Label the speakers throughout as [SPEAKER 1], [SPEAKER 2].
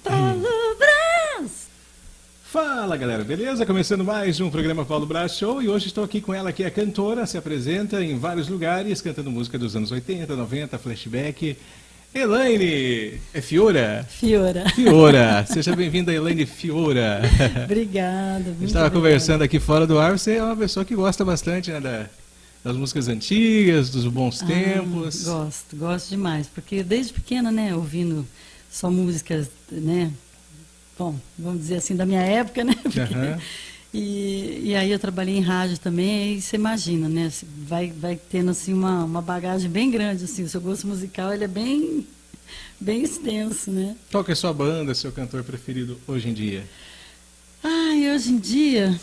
[SPEAKER 1] Paulo Brás!
[SPEAKER 2] Fala galera, beleza? Começando mais um programa Paulo Brás Show e hoje estou aqui com ela que é cantora, se apresenta em vários lugares, cantando música dos anos 80, 90, flashback. Elaine, é Fiora? Fiora, seja bem-vinda Elaine Fiora.
[SPEAKER 1] Obrigada.
[SPEAKER 2] A gente estava conversando aqui fora do ar, você é uma pessoa que gosta bastante, né, das músicas antigas, dos bons tempos.
[SPEAKER 1] Gosto demais, porque desde pequena, né, ouvindo só músicas, né, bom, vamos dizer assim, da minha época, né, porque, e aí eu trabalhei em rádio também, e você imagina, né, vai tendo assim uma bagagem bem grande, assim, o seu gosto musical, ele é bem extenso, né.
[SPEAKER 2] Qual que é a sua banda, seu cantor preferido hoje em dia?
[SPEAKER 1] Hoje em dia,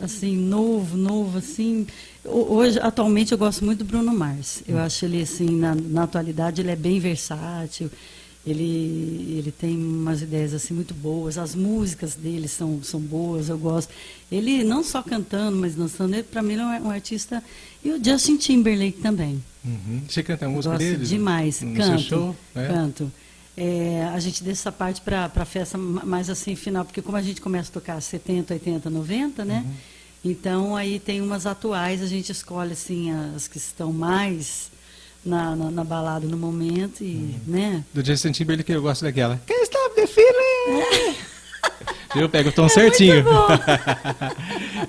[SPEAKER 1] assim, novo, assim, hoje, atualmente eu gosto muito do Bruno Mars. Eu acho ele, assim, na atualidade ele é bem versátil, ele tem umas ideias, assim, muito boas, as músicas dele são boas, eu gosto. Ele não só cantando, mas dançando, ele, para mim, ele é um artista, e o Justin Timberlake também.
[SPEAKER 2] Uhum. Você canta a música
[SPEAKER 1] dele?
[SPEAKER 2] Gosto
[SPEAKER 1] demais,
[SPEAKER 2] no
[SPEAKER 1] canto,
[SPEAKER 2] seu show?
[SPEAKER 1] Canto. A gente deixa essa parte para a festa mais assim, final, porque como a gente começa a tocar 70, 80, 90, né? Uhum. Então, aí tem umas atuais, a gente escolhe, assim, as que estão mais na balada no momento, e, né?
[SPEAKER 2] Do Justin Timberlake eu gosto daquela. Can't stop the feeling! Eu pego o tom certinho.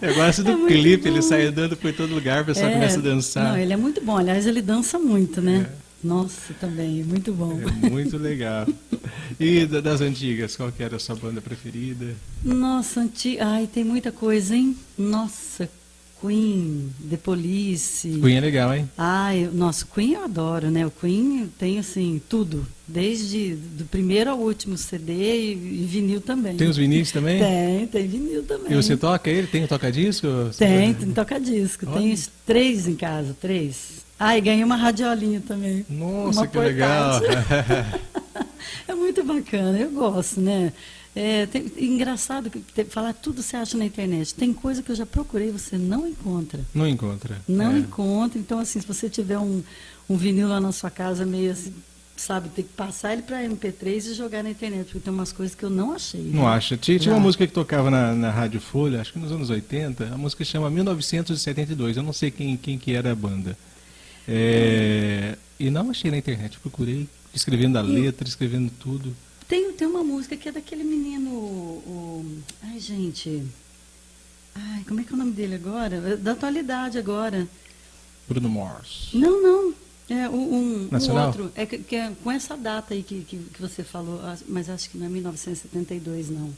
[SPEAKER 2] Eu gosto do clipe, ele sai andando por todo lugar, o pessoal começa a dançar.
[SPEAKER 1] Não, ele é muito bom, aliás, ele dança muito, né? Nossa, também, muito bom.
[SPEAKER 2] É muito legal. E das antigas, qual que era a sua banda preferida?
[SPEAKER 1] Nossa, ai, tem muita coisa, hein? Nossa, Queen, The Police.
[SPEAKER 2] Queen é legal, hein?
[SPEAKER 1] Nossa, Queen eu adoro, né? O Queen tem, assim, tudo. Desde do primeiro ao último CD e vinil também.
[SPEAKER 2] Tem os vinis também?
[SPEAKER 1] Tem vinil também.
[SPEAKER 2] E você toca ele? Tem toca-disco?
[SPEAKER 1] Tem toca-disco. Tem 3 em casa, 3. E ganhei uma radiolinha também.
[SPEAKER 2] Nossa, que legal!
[SPEAKER 1] É muito bacana, eu gosto, né? Engraçado que falar tudo você acha na internet. Tem coisa que eu já procurei, você não encontra.
[SPEAKER 2] Não encontra.
[SPEAKER 1] Não encontra. Então, assim, se você tiver um vinil lá na sua casa, meio assim, sabe, tem que passar ele para MP3 e jogar na internet, porque tem umas coisas que eu não achei.
[SPEAKER 2] Não acha? Tinha uma música que tocava na Rádio Folha, acho que nos anos 80, a música chama 1972, eu não sei quem que era a banda. E não achei na internet, procurei, escrevendo a letra, escrevendo tudo.
[SPEAKER 1] Tem uma música que é daquele menino, como é que é o nome dele agora? Da atualidade agora.
[SPEAKER 2] Bruno Mars.
[SPEAKER 1] Não, é um outro, que é com essa data aí que você falou, mas acho que não é 1972, não.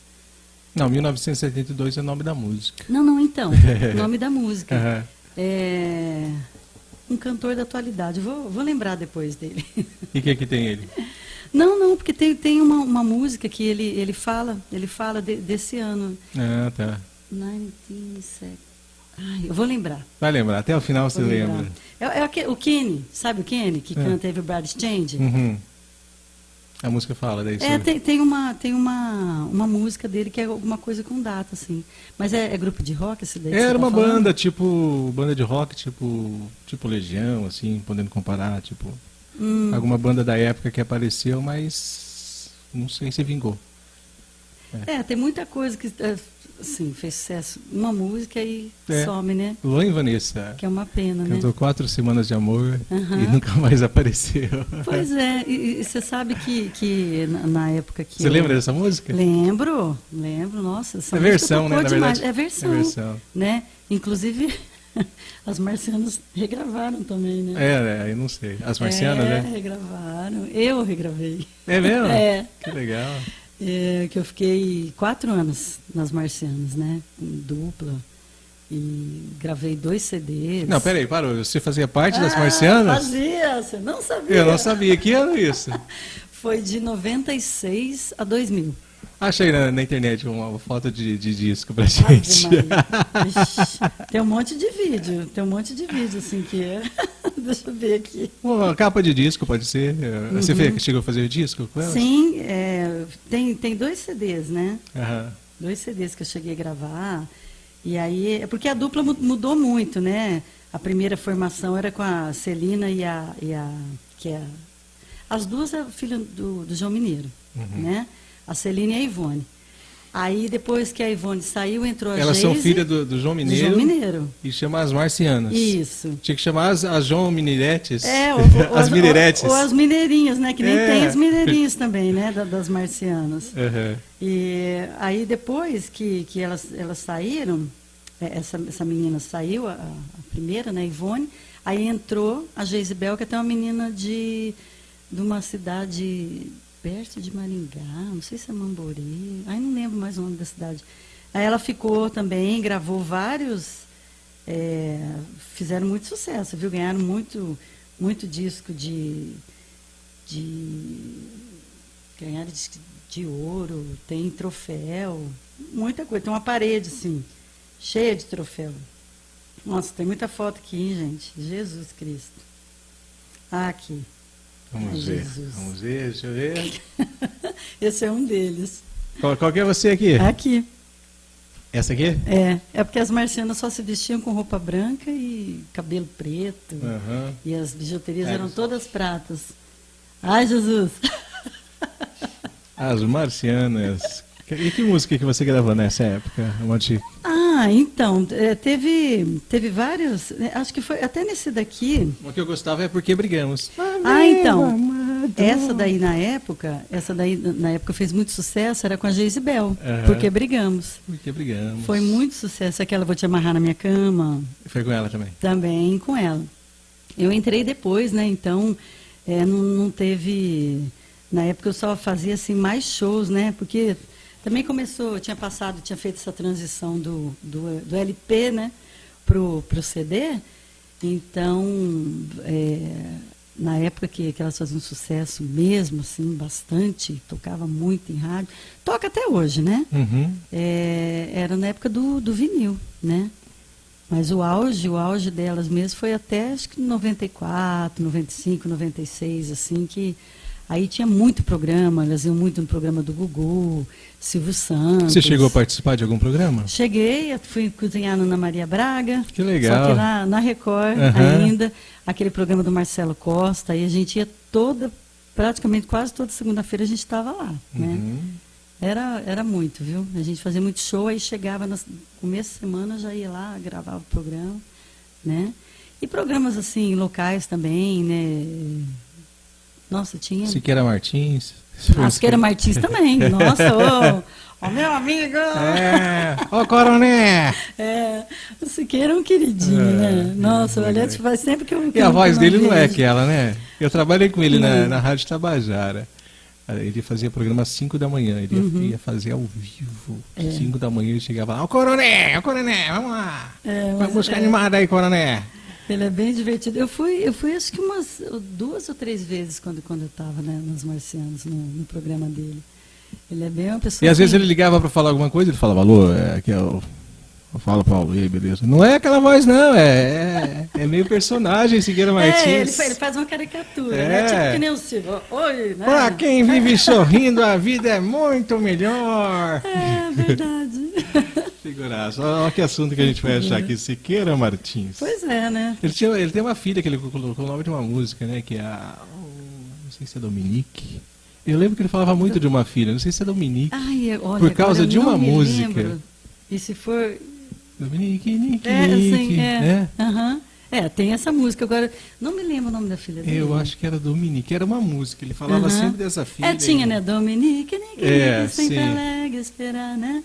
[SPEAKER 2] Não, 1972 é o nome da música.
[SPEAKER 1] Não, então, o nome da música. Um cantor da atualidade, vou lembrar depois dele.
[SPEAKER 2] E o que tem ele?
[SPEAKER 1] Não, porque tem uma música que ele fala desse ano.
[SPEAKER 2] Tá.
[SPEAKER 1] 1970. Eu vou lembrar.
[SPEAKER 2] Vai lembrar, até o final você lembra.
[SPEAKER 1] É o Kenny, sabe o Kenny, que canta Everybody's Change?
[SPEAKER 2] Uhum. A música fala daí.
[SPEAKER 1] Tem uma música dele que é alguma coisa com data, assim. Mas é grupo de rock esse daí?
[SPEAKER 2] Era uma banda, banda de rock, tipo Legião, assim, podendo comparar, alguma banda da época que apareceu, mas não sei se vingou.
[SPEAKER 1] Tem muita coisa que, assim, fez sucesso. Uma música e some, né?
[SPEAKER 2] Luan e Vanessa.
[SPEAKER 1] Que é uma pena, né?
[SPEAKER 2] Cantou 4 Semanas de Amor e nunca mais apareceu.
[SPEAKER 1] Pois é, e você sabe que na época que...
[SPEAKER 2] Você lembra dessa música?
[SPEAKER 1] Lembro, nossa.
[SPEAKER 2] É versão, né? Na verdade.
[SPEAKER 1] É versão. Né? Inclusive, as Marcianas regravaram também, né?
[SPEAKER 2] Eu não sei. As Marcianas, né?
[SPEAKER 1] Regravaram. Eu regravei.
[SPEAKER 2] É mesmo? Que legal.
[SPEAKER 1] Que eu fiquei 4 anos nas Marcianas, né? Com dupla. E gravei 2 CDs.
[SPEAKER 2] Não, peraí, parou. Você fazia parte das Marcianas?
[SPEAKER 1] Fazia, você não sabia.
[SPEAKER 2] Eu não sabia. Que ano isso?
[SPEAKER 1] Foi de 96 a 2000.
[SPEAKER 2] Achei na internet uma foto de disco pra gente.
[SPEAKER 1] Ixi, tem um monte de vídeo, assim, que é... Deixa eu ver aqui.
[SPEAKER 2] Uma capa de disco, pode ser? Você chegou a fazer disco com ela?
[SPEAKER 1] Sim, tem 2 CDs, né? 2 CDs que eu cheguei a gravar. E aí, porque a dupla mudou muito, né? A primeira formação era com a Celina que é As duas é filha do João Mineiro, né? A Celine e a Ivone. Aí, depois que a Ivone saiu, entrou a
[SPEAKER 2] Elas
[SPEAKER 1] Geise,
[SPEAKER 2] são filhas do João Mineiro.
[SPEAKER 1] do João Mineiro.
[SPEAKER 2] E chama as Marcianas.
[SPEAKER 1] Isso.
[SPEAKER 2] Tinha que chamar as João Mineiretes.
[SPEAKER 1] As
[SPEAKER 2] Mineiretes.
[SPEAKER 1] Ou as Mineirinhas, né? Que nem tem as Mineirinhas também, né? Das Marcianas.
[SPEAKER 2] Uhum.
[SPEAKER 1] E aí, depois que elas saíram, essa menina saiu, a primeira, né? Ivone. Aí entrou a Geisibel, que é até uma menina de uma cidade perto de Maringá, não sei se é Mamborê, aí não lembro mais o nome da cidade. Aí ela ficou também, gravou vários, fizeram muito sucesso, viu? Ganharam muito disco ganharam disco de ouro, tem troféu, muita coisa, tem uma parede assim, cheia de troféu. Nossa, tem muita foto aqui, hein, gente? Jesus Cristo. Ah, aqui.
[SPEAKER 2] Vamos ver, deixa eu ver.
[SPEAKER 1] Esse é um deles.
[SPEAKER 2] Qual que é você aqui?
[SPEAKER 1] Aqui.
[SPEAKER 2] Essa aqui?
[SPEAKER 1] É porque as marcianas só se vestiam com roupa branca e cabelo preto.
[SPEAKER 2] Uhum.
[SPEAKER 1] E as bijuterias eram todas pratas. Ai, Jesus!
[SPEAKER 2] As Marcianas. E que música que você gravou nessa época, Monte?
[SPEAKER 1] Então, teve vários, acho que foi até nesse daqui.
[SPEAKER 2] O que eu gostava é Porque Brigamos.
[SPEAKER 1] Então, essa daí na época fez muito sucesso, era com a Geisibel,
[SPEAKER 2] Uhum.
[SPEAKER 1] Porque Brigamos.
[SPEAKER 2] Porque Brigamos.
[SPEAKER 1] Foi muito sucesso, aquela Vou Te Amarrar na Minha Cama.
[SPEAKER 2] Foi com ela também?
[SPEAKER 1] Também com ela. Eu entrei depois, né, então não teve, na época eu só fazia assim mais shows, né, porque também tinha feito essa transição do LP, né, pro CD. Então, na época que elas faziam sucesso mesmo, assim, bastante, tocava muito em rádio. Toca até hoje, né?
[SPEAKER 2] Uhum.
[SPEAKER 1] Era na época do vinil, né? Mas o auge delas mesmo foi até, acho que 94, 95, 96, assim, que aí tinha muito programa, elas iam muito no programa do Gugu, Silvio Santos.
[SPEAKER 2] Você chegou a participar de algum programa?
[SPEAKER 1] Cheguei, fui cozinhar na Ana Maria Braga.
[SPEAKER 2] Que legal.
[SPEAKER 1] Só que na Record ainda, aquele programa do Marcelo Costa, aí a gente ia praticamente quase toda segunda-feira a gente estava lá, né? Era muito, viu? A gente fazia muito show, aí chegava no começo de semana, já ia lá, gravava o programa, né? E programas assim, locais também, né? Nossa, tinha...
[SPEAKER 2] Siqueira Martins.
[SPEAKER 1] Siqueira Martins também. Nossa, ô meu amigo!
[SPEAKER 2] Ô Coroné!
[SPEAKER 1] O Siqueira é um queridinho, né? Nossa, aliás, faz sempre que eu...
[SPEAKER 2] E a voz dele não é aquela, né? Eu trabalhei com ele na Rádio Tabajara. Ele fazia programa às 5 da manhã, ele ia fazer ao vivo. 5 da manhã ele chegava lá, ô Coroné, vamos lá! Vai buscar animada aí, Coroné!
[SPEAKER 1] Ele é bem divertido. Eu fui acho que umas 2 ou 3 vezes quando eu estava, né, nos Marcianos, no programa dele. Ele é bem uma pessoa...
[SPEAKER 2] E às vezes ele ligava para falar alguma coisa, ele falava, alô, aqui é o... Fala, Paulo, e aí, beleza? Não é aquela voz, não, é meio personagem, Siqueira Martins.
[SPEAKER 1] Ele faz uma caricatura, né? Tipo que nem o Silvio. Oi, né?
[SPEAKER 2] Pra quem vive sorrindo, a vida é muito melhor.
[SPEAKER 1] Verdade.
[SPEAKER 2] Figuraça. Olha que assunto que a gente vai achar aqui, Siqueira Martins.
[SPEAKER 1] Pois é, né?
[SPEAKER 2] Ele tem uma filha que ele colocou o nome de uma música, né? Que é a... Não sei se é Dominique. Eu lembro que ele falava muito de uma filha, não sei se é Dominique.
[SPEAKER 1] Ai, olha,
[SPEAKER 2] por causa de uma música.
[SPEAKER 1] Lembro. E se for...
[SPEAKER 2] Dominique,
[SPEAKER 1] tem essa música. Agora, não me lembro o nome da filha dele.
[SPEAKER 2] Eu acho que era Dominique, era uma música. Ele falava sempre dessa filha.
[SPEAKER 1] Tinha, né? Dominique, sempre alegre esperar, né?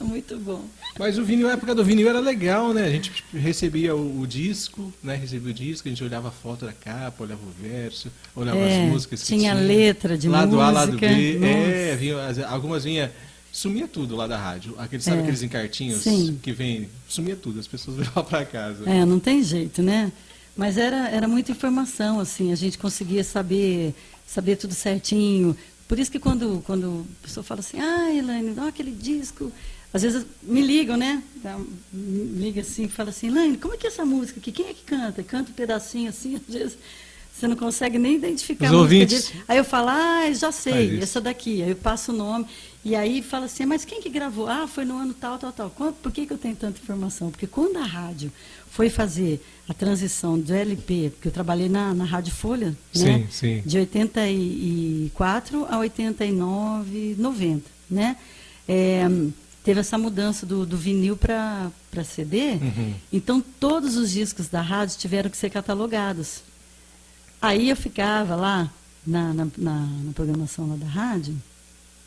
[SPEAKER 1] Muito bom.
[SPEAKER 2] Mas a época do vinil era legal, né? A gente recebia o disco, né? Recebia o disco, a gente olhava a foto da capa, olhava o verso, olhava as músicas que
[SPEAKER 1] tinha letra de
[SPEAKER 2] lado
[SPEAKER 1] música.
[SPEAKER 2] A, lado B. Algumas vinha... Sumia tudo lá da rádio. Sabe aqueles encartinhos que vem? Sumia tudo, as pessoas levavam para casa.
[SPEAKER 1] Não tem jeito, né? Mas era muita informação, assim, a gente conseguia saber tudo certinho. Por isso que quando a pessoa fala assim, Elaine, dá aquele disco, às vezes me ligam, né? Me liga assim e fala assim, Elaine, como é que é essa música aqui? Quem é que canta? Canta um pedacinho assim, às vezes Você não consegue nem identificar
[SPEAKER 2] Os
[SPEAKER 1] a música
[SPEAKER 2] ouvintes.
[SPEAKER 1] dele. Aí eu falo, já
[SPEAKER 2] Faz
[SPEAKER 1] sei,
[SPEAKER 2] isso.
[SPEAKER 1] essa daqui. Aí eu passo o nome. E aí fala assim, mas quem que gravou? Foi no ano tal, tal, tal. Por que eu tenho tanta informação? Porque quando a rádio foi fazer a transição do LP, porque eu trabalhei na Rádio Folha, né?
[SPEAKER 2] Sim.
[SPEAKER 1] De 84 a 89, 90, né? Teve essa mudança do vinil para CD.
[SPEAKER 2] Uhum.
[SPEAKER 1] Então, todos os discos da rádio tiveram que ser catalogados. Aí eu ficava lá na programação lá da rádio,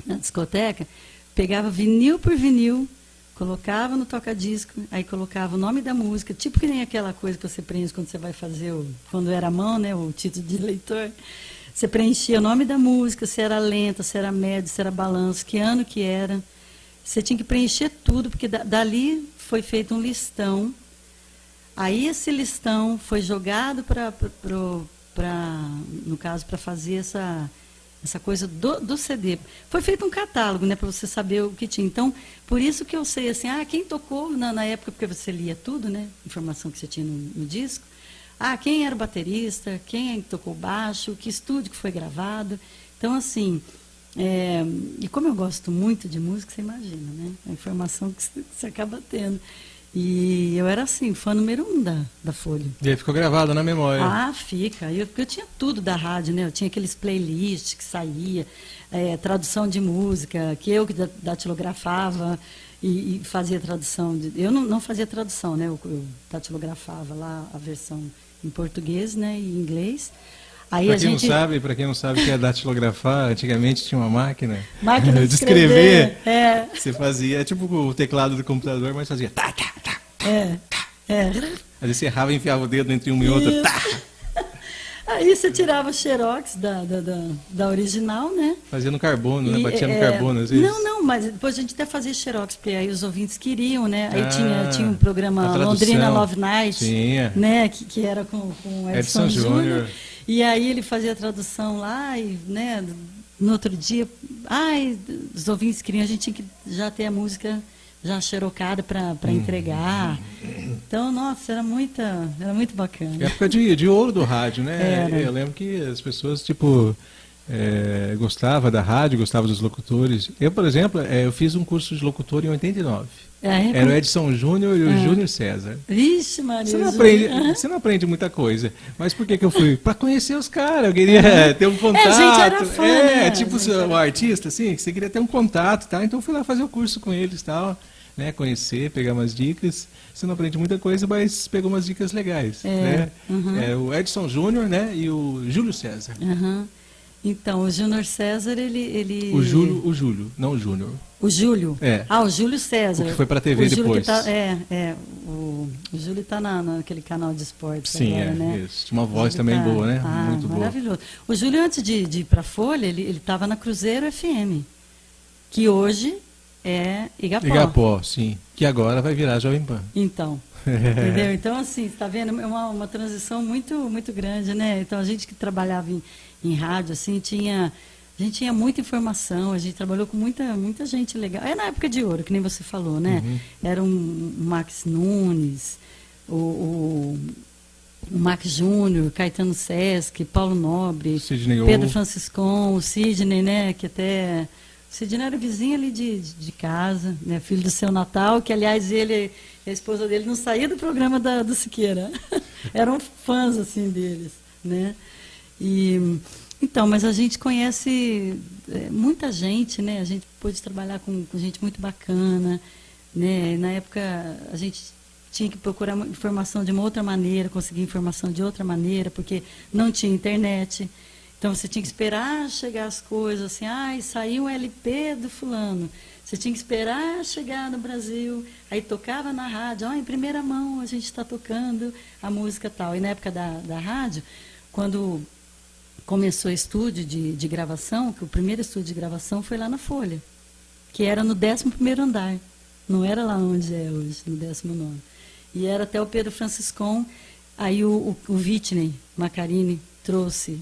[SPEAKER 1] na discoteca, pegava vinil por vinil, colocava no toca-disco, aí colocava o nome da música, tipo que nem aquela coisa que você preenche quando você vai fazer, quando era à mão, né, o título de leitor. Você preenchia o nome da música, se era lenta, se era médio, se era balanço, que ano que era. Você tinha que preencher tudo, porque dali foi feito um listão. Aí esse listão foi jogado no caso, para fazer essa coisa do CD. Foi feito um catálogo, né, para você saber o que tinha. Então, por isso que eu sei, assim, quem tocou na época, porque você lia tudo, né, informação que você tinha no disco. Quem era o baterista, quem tocou baixo, que estúdio que foi gravado. Então, assim, e como eu gosto muito de música, você imagina, né, a informação que você acaba tendo. E eu era assim, fã número 1 da Folha.
[SPEAKER 2] E aí ficou gravado na memória.
[SPEAKER 1] Fica. Porque eu tinha tudo da rádio, né? Eu tinha aqueles playlists que saía, tradução de música, que eu que datilografava e fazia tradução. Eu não fazia tradução, né? Eu datilografava lá a versão em português, né? E em inglês. Aí
[SPEAKER 2] Para quem não sabe o que é datilografar, antigamente tinha uma máquina
[SPEAKER 1] de escrever.
[SPEAKER 2] Você fazia tipo o teclado do computador, mas fazia tá. Às vezes você errava e enfiava o dedo entre uma e outra. Tá.
[SPEAKER 1] Aí você tirava o xerox da original, né?
[SPEAKER 2] Fazia no carbono, né? Batia no carbono às vezes.
[SPEAKER 1] Não, mas depois a gente até fazia xerox, porque aí os ouvintes queriam, né? Aí tinha um programa Londrina Love Night, né? Que era com Edson Júnior. E aí ele fazia a tradução lá, e, né, no outro dia, os ouvintes queriam, a gente tinha que já ter a música já xerocada para entregar. Então, nossa, era muito bacana.
[SPEAKER 2] Época de ouro do rádio, né? Eu lembro que as pessoas, gostavam da rádio, gostavam dos locutores. Eu, por exemplo, eu fiz um curso de locutor em 89. Era o Edson Júnior e o Júnior César.
[SPEAKER 1] Vixe, Maria.
[SPEAKER 2] Você não aprende muita coisa. Mas por que eu fui? Para conhecer os caras. Eu queria ter um contato.
[SPEAKER 1] A gente era fã, né?
[SPEAKER 2] Tipo o artista, assim, que você queria ter um contato e tal. Então eu fui lá fazer o curso com eles e tal. Né? Conhecer, pegar umas dicas. Você não aprende muita coisa, mas pegou umas dicas legais. Né? O Edson Júnior, né? E o Júlio César.
[SPEAKER 1] Então, o Júnior César, ele...
[SPEAKER 2] O Júlio, não o Júnior.
[SPEAKER 1] O Júlio? O Júlio César.
[SPEAKER 2] O que foi para a TV depois.
[SPEAKER 1] O Júlio está naquele canal de esportes.
[SPEAKER 2] Sim,
[SPEAKER 1] agora, né?
[SPEAKER 2] Isso. Tinha uma voz também boa, né? Muito boa.
[SPEAKER 1] Maravilhoso. O Júlio, antes de ir para a Folha, ele estava na Cruzeiro FM, que hoje é Igapó.
[SPEAKER 2] Igapó, sim. Que agora vai virar Jovem Pan.
[SPEAKER 1] Então, entendeu? Então, assim, está vendo? É uma transição muito, muito grande, né? Então, a gente que trabalhava em rádio, assim, a gente tinha muita informação, a gente trabalhou com muita gente legal. Na época de ouro, que nem você falou, né? Era um Max Nunes, o Max Júnior, Caetano Sesc, Paulo Nobre, Pedro Franciscon, o Sidney, né? Que até... O Sidney era vizinho ali de casa, né? Filho do Seu Natal, que, aliás, ele e a esposa dele não saía do programa do Siqueira. Eram fãs, assim, deles, né? Então, mas a gente conhece muita gente, né? A gente pôde trabalhar com gente muito bacana, né? Na época, a gente tinha que procurar informação de uma outra maneira, conseguir informação de outra maneira, porque não tinha internet. Então, você tinha que esperar chegar as coisas, assim, saiu um LP do fulano. Você tinha que esperar chegar no Brasil, aí tocava na rádio, em primeira mão a gente está tocando a música tal. E na época da rádio, quando começou o estúdio de gravação, que o primeiro estúdio de gravação foi lá na Folha, que era no 11º andar, não era lá onde é hoje, no 19º. E era até o Pedro Franciscon, aí o Whitney Macarini trouxe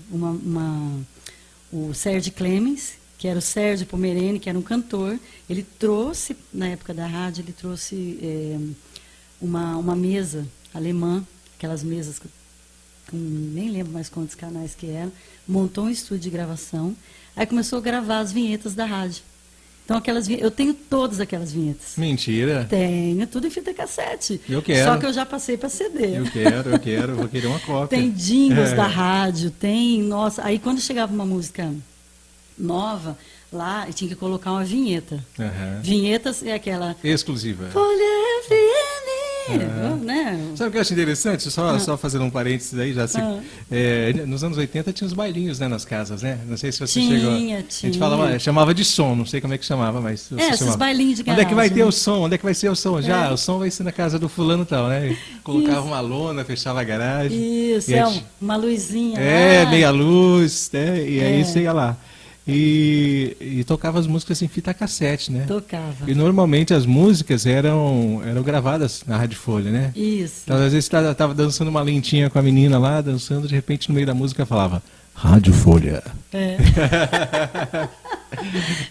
[SPEAKER 1] o Sérgio Clemens, que era o Sérgio Pomerene, que era um cantor. Ele trouxe, na época da rádio, ele trouxe uma mesa alemã, aquelas mesas com nem lembro mais quantos canais que eram, montou um estúdio de gravação, aí começou a gravar as vinhetas da rádio. Então, eu tenho todas aquelas vinhetas.
[SPEAKER 2] Mentira.
[SPEAKER 1] Tenho, tudo em fita cassete.
[SPEAKER 2] Eu quero.
[SPEAKER 1] Só que eu já passei para CD.
[SPEAKER 2] Eu quero, vou querer uma cópia.
[SPEAKER 1] Tem jingles da rádio, nossa, aí quando chegava uma música nova, lá, eu tinha que colocar uma vinheta. Vinhetas é aquela...
[SPEAKER 2] exclusiva.
[SPEAKER 1] Folha FM, né?
[SPEAKER 2] Sabe o que eu acho interessante? Só fazendo um parênteses aí, já nos anos 80 tinha os bailinhos, né, nas casas, né? Não sei se você chegou.
[SPEAKER 1] Tinha.
[SPEAKER 2] A gente chamava de som, não sei como é que chamava, mas
[SPEAKER 1] esses bailinhos de garagem.
[SPEAKER 2] Onde é que vai ter o som? Onde é que vai ser o som? Já, o som vai ser na casa do fulano e tal, né? Colocava uma lona, fechava a garagem.
[SPEAKER 1] Isso, uma luzinha lá.
[SPEAKER 2] Meia luz, né? E aí você ia lá. E tocava as músicas em fita cassete, né?
[SPEAKER 1] Tocava.
[SPEAKER 2] E normalmente as músicas eram gravadas na Rádio Folha, né?
[SPEAKER 1] Isso.
[SPEAKER 2] Então, às vezes você estava dançando uma lentinha com a menina lá, dançando, de repente no meio da música falava Rádio Folha.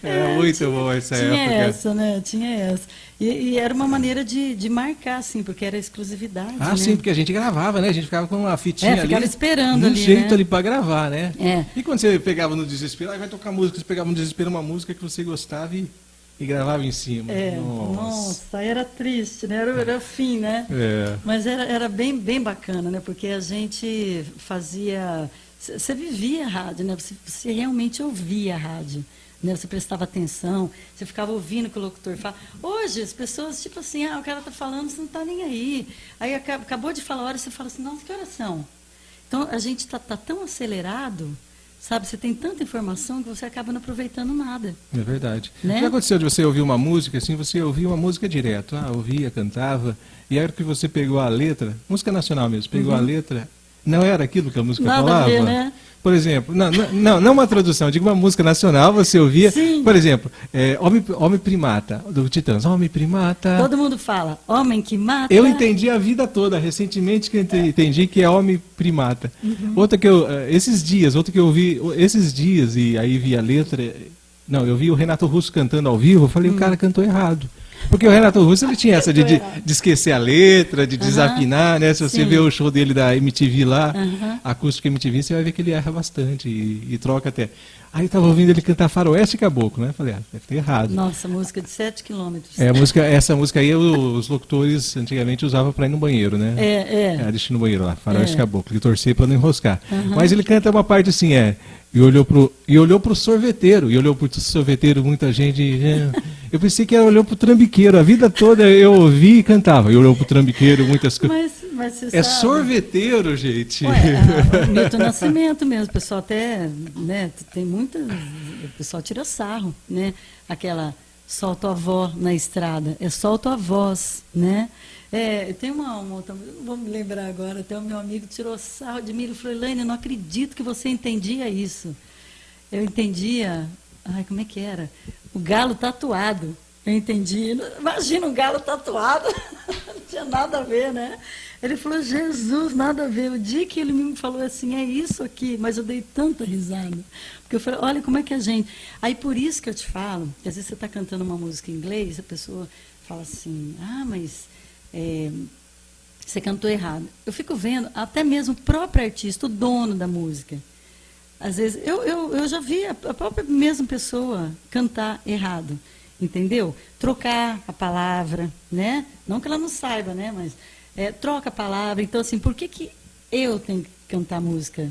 [SPEAKER 2] Era muito bom essa época.
[SPEAKER 1] Tinha essa, né? Tinha essa. E era uma maneira de marcar, assim, porque era exclusividade. né?
[SPEAKER 2] Sim, porque a gente gravava, né? A gente ficava com uma fitinha ali.
[SPEAKER 1] Ficava esperando
[SPEAKER 2] um
[SPEAKER 1] ali,
[SPEAKER 2] jeito
[SPEAKER 1] né?
[SPEAKER 2] ali para gravar, né?
[SPEAKER 1] E
[SPEAKER 2] quando você pegava no desespero, aí vai tocar música, você pegava no desespero uma música que você gostava e gravava em cima.
[SPEAKER 1] Nossa, era triste, né? Era fim, né? Mas era bem, bem bacana, né? Porque a gente fazia... Você vivia a rádio, né? Você realmente ouvia a rádio. Né? Você prestava atenção, você ficava ouvindo o que o locutor fala. Hoje, as pessoas, tipo assim, o cara está falando, você não está nem aí. Aí acabou de falar a hora, você fala assim, nossa, que horas são? Então, a gente está tão acelerado, sabe? Você tem tanta informação que você acaba não aproveitando nada.
[SPEAKER 2] É verdade.
[SPEAKER 1] Né?
[SPEAKER 2] Já aconteceu de você ouvir uma música, assim, você ouvia uma música direto, ouvia, cantava, e aí que você pegou a letra, música nacional mesmo, pegou a letra, não era aquilo que a música
[SPEAKER 1] nada
[SPEAKER 2] falava?
[SPEAKER 1] A ver, né?
[SPEAKER 2] Por exemplo, não uma tradução, digo uma música nacional, você ouvia,
[SPEAKER 1] Sim.
[SPEAKER 2] Por exemplo, Homem Primata, do Titãs, Homem Primata.
[SPEAKER 1] Todo mundo fala, homem que mata.
[SPEAKER 2] Eu entendi a vida toda, recentemente que entendi que é Homem Primata. Outra que eu ouvi esses dias, e aí vi a letra, eu vi o Renato Russo cantando ao vivo, eu falei, o cara cantou errado. Porque o Renato Russo, ele tinha essa de esquecer a letra, de desafinar, né? Se você vê o show dele da MTV lá, acústico MTV, você vai ver que ele erra bastante e troca até. Aí eu estava ouvindo ele cantar Faroeste Caboclo, né? Falei, deve ter errado.
[SPEAKER 1] Nossa, música de 7 quilômetros.
[SPEAKER 2] Essa música aí os locutores antigamente usavam para ir no banheiro, né? Deixa no banheiro lá, Faroeste Caboclo, e torcer para não enroscar. Mas ele canta uma parte assim, e olhou pro sorveteiro, muita gente... Eu pensei que olhou pro trambiqueiro, a vida toda eu ouvi e cantava. E olhou pro trambiqueiro, muitas coisas.
[SPEAKER 1] Mas você
[SPEAKER 2] é
[SPEAKER 1] sabe.
[SPEAKER 2] Sorveteiro, gente.
[SPEAKER 1] Milton Nascimento mesmo, o pessoal até, né, tem muita... O pessoal tira sarro, né? Aquela, solta a avó na estrada, solta a voz, né? Tem uma outra, não vou me lembrar agora, até o meu amigo tirou sarro de mim, ele falou, Elaine, eu não acredito que você entendia isso. Eu entendia, como é que era? O galo tatuado, eu entendi. Imagina um galo tatuado, não tinha nada a ver, né? Ele falou, Jesus, nada a ver. O dia que ele me falou assim, é isso aqui, mas eu dei tanta risada. Porque eu falei, olha como é que a gente... Aí por isso que eu te falo, que às vezes você está cantando uma música em inglês, a pessoa fala assim, mas você cantou errado. Eu fico vendo, até mesmo o próprio artista, o dono da música. Às vezes, eu já vi a própria mesma pessoa cantar errado, entendeu? Trocar a palavra, né? Não que ela não saiba, né? Mas troca a palavra. Então, assim, por que eu tenho que cantar música,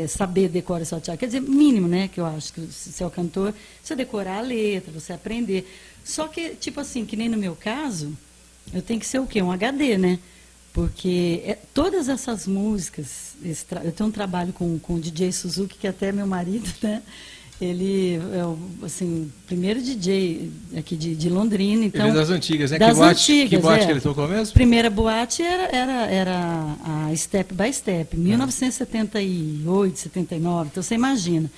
[SPEAKER 1] saber decorar e saltear? Quer dizer, mínimo, né? Que eu acho que se é o cantor, você decorar a letra, você aprender. Só que, tipo assim, que nem no meu caso, eu tenho que ser o quê? Um HD, né? Porque todas essas músicas, eu tenho um trabalho com o DJ Suzuki, que até é meu marido, né? Ele é o primeiro DJ aqui de Londrina. Então,
[SPEAKER 2] ele é das antigas, né?
[SPEAKER 1] Das antigas,
[SPEAKER 2] que boate que ele tocou mesmo?
[SPEAKER 1] Primeira boate era a Step by Step, 1978, 79, então você imagina.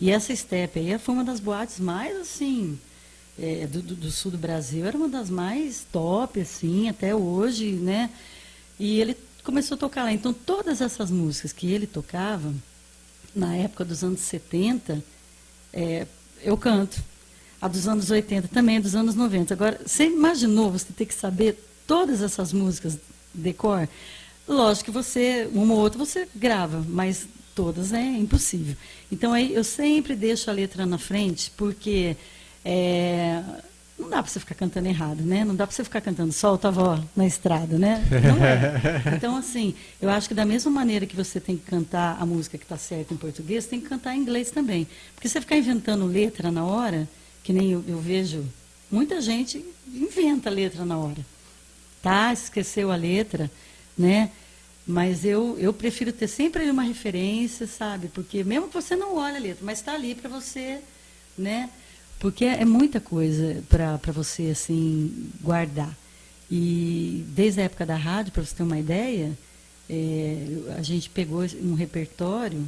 [SPEAKER 1] E essa Step aí foi uma das boates mais, assim... do sul do Brasil, era uma das mais top, assim, até hoje, né? E ele começou a tocar lá. Então, todas essas músicas que ele tocava, na época dos anos 70, eu canto. A dos anos 80 também, dos anos 90. Agora, você imaginou você ter que saber todas essas músicas de cor? Lógico que você, uma ou outra você grava, mas todas é impossível. Então aí eu sempre deixo a letra na frente, porque não dá para você ficar cantando errado, né? Não dá para você ficar cantando solta a avó na estrada, né? Não é. Então, assim, eu acho que da mesma maneira que você tem que cantar a música que está certa em português, você tem que cantar em inglês também. Porque você ficar inventando letra na hora, que nem eu vejo, muita gente inventa letra na hora. Tá, esqueceu a letra, né? Mas eu prefiro ter sempre uma referência, sabe? Porque mesmo que você não olhe a letra, mas está ali para você, né? Porque é muita coisa para você, assim, guardar. E desde a época da rádio, para você ter uma ideia, a gente pegou um repertório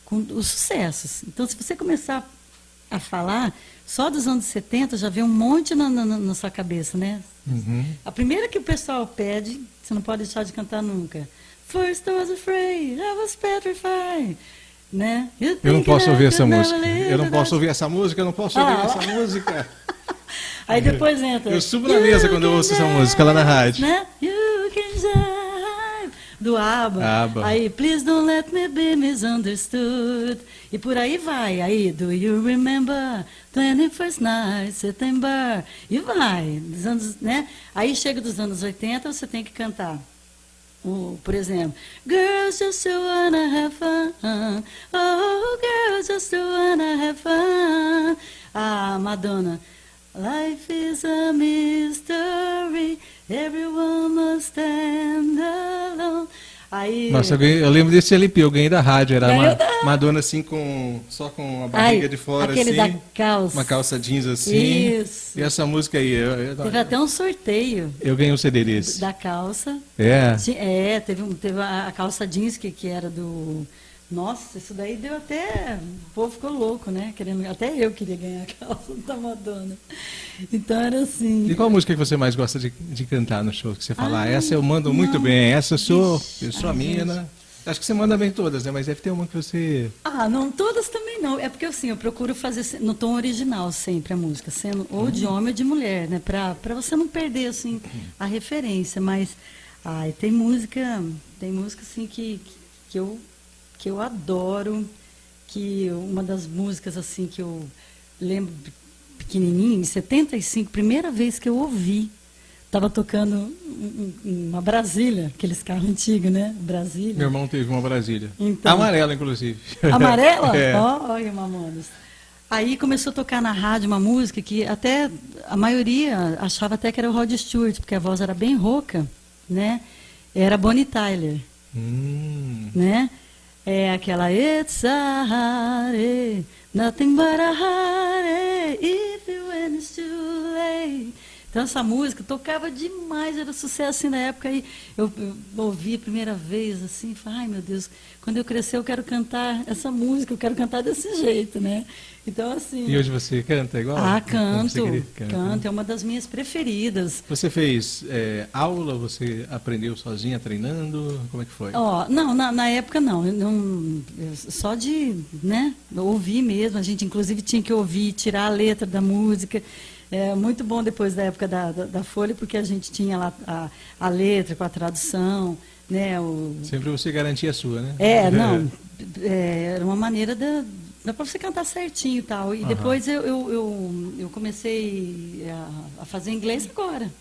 [SPEAKER 1] com os sucessos. Então, se você começar a falar, só dos anos 70 já vem um monte na sua cabeça, né?
[SPEAKER 2] Uhum.
[SPEAKER 1] A primeira que o pessoal pede, você não pode deixar de cantar nunca. First I was afraid, I was petrified. Né?
[SPEAKER 2] Eu não posso ouvir essa música. Eu não posso ouvir essa música, eu não posso ouvir essa música.
[SPEAKER 1] Aí depois entra.
[SPEAKER 2] Eu subo na mesa quando eu ouço essa música lá na rádio.
[SPEAKER 1] Né? You can jive, do ABBA. Aí, please don't let me be misunderstood. E por aí vai. Aí, do you remember 21st night, September? E vai. Dos anos, né? Aí chega dos anos 80, você tem que cantar. Por exemplo, girls just wanna have fun. Oh, girls just wanna have fun. Madonna. Life is a mystery. Everyone must stand alone. Aí,
[SPEAKER 2] nossa, eu lembro desse LP, eu ganhei da rádio, era uma Madonna assim, só com a barriga de fora,
[SPEAKER 1] aquele
[SPEAKER 2] assim,
[SPEAKER 1] da calça.
[SPEAKER 2] Uma calça jeans assim.
[SPEAKER 1] Isso.
[SPEAKER 2] E essa música aí,
[SPEAKER 1] teve até um sorteio.
[SPEAKER 2] Eu ganhei um CD desse.
[SPEAKER 1] Da calça. Teve a calça jeans que era do... Nossa, isso daí deu até... O povo ficou louco, né? Até eu queria ganhar a calça da Madonna. Então era assim.
[SPEAKER 2] E qual música que você mais gosta de cantar no show? Que você fala, essa eu mando muito bem, essa eu sou a mina. Acho que você manda bem todas, né? Mas deve ter uma que você...
[SPEAKER 1] não, todas também não. É porque assim, eu procuro fazer no tom original sempre a música, sendo ou de homem ou de mulher, né? Pra você não perder, assim, a referência. Mas, tem música assim que eu adoro, que uma das músicas assim que eu lembro pequenininho, em 75, primeira vez que eu ouvi, estava tocando uma Brasília, aqueles carros antigos, né? Brasília.
[SPEAKER 2] Meu irmão teve uma Brasília.
[SPEAKER 1] Então,
[SPEAKER 2] amarela, inclusive.
[SPEAKER 1] Amarela? Olha, Mamonas. Aí começou a tocar na rádio uma música que até a maioria achava até que era o Rod Stewart, porque a voz era bem rouca, né? Era Bonnie Tyler, né? É aquela It's a heartache, nothing but a heartache, if you when it's too late. Então essa música tocava demais, era sucesso assim na época. Aí eu ouvi a primeira vez assim, falei, ai meu Deus, quando eu crescer eu quero cantar essa música, eu quero cantar desse jeito, né? Então assim...
[SPEAKER 2] E hoje você canta igual?
[SPEAKER 1] Canto, é uma das minhas preferidas.
[SPEAKER 2] Você fez aula, você aprendeu sozinha treinando, como é que foi?
[SPEAKER 1] Não, na época não, só de, né, ouvir mesmo, a gente inclusive tinha que ouvir, tirar a letra da música. É muito bom depois da época da Folha, porque a gente tinha lá a letra com a tradução, né?
[SPEAKER 2] Sempre você garantia a sua, né?
[SPEAKER 1] Era uma maneira dá para você cantar certinho e tal. E depois eu comecei a fazer inglês agora,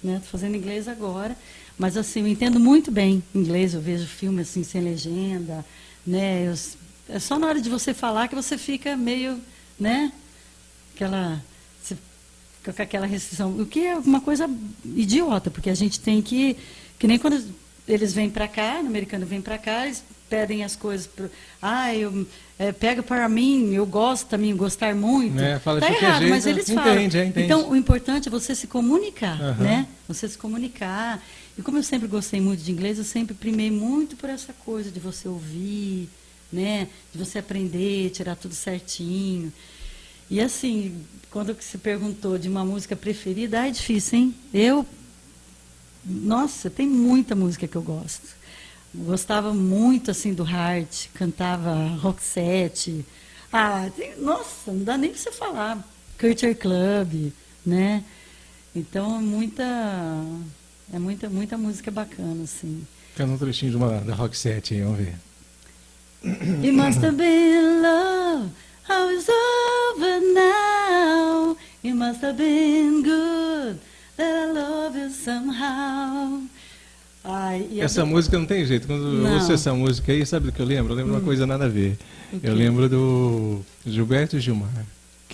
[SPEAKER 1] né? Tô fazendo inglês agora, mas assim, eu entendo muito bem inglês, eu vejo filme assim sem legenda, né? É só na hora de você falar que você fica meio, né? Com aquela restrição, o que é uma coisa idiota, porque a gente tem que nem quando eles vêm para cá, o americano vem para cá, eles pedem as coisas, pega para mim, eu gosto também, gostar muito,
[SPEAKER 2] tá
[SPEAKER 1] errado,
[SPEAKER 2] jeito,
[SPEAKER 1] mas eles falam.
[SPEAKER 2] Entende.
[SPEAKER 1] Então, o importante é você se comunicar, né? Você se comunicar. E como eu sempre gostei muito de inglês, eu sempre primei muito por essa coisa de você ouvir, né? De você aprender, tirar tudo certinho. E assim, quando se perguntou de uma música preferida, é difícil, hein? Nossa, tem muita música que eu gosto. Gostava muito, assim, do Heart, cantava Roxette. Nossa, não dá nem para você falar. Culture Club, né? Então, É muita, muita música bacana, assim.
[SPEAKER 2] Canta um trechinho da Roxette aí, vamos ver.
[SPEAKER 1] It must have been love, how it's over now. It must have been good that I love you somehow. Ai,
[SPEAKER 2] essa música não tem jeito. Quando eu ouço essa música aí, sabe do que eu lembro? Eu lembro uma coisa nada a ver. Eu lembro do Gilberto Gilmar,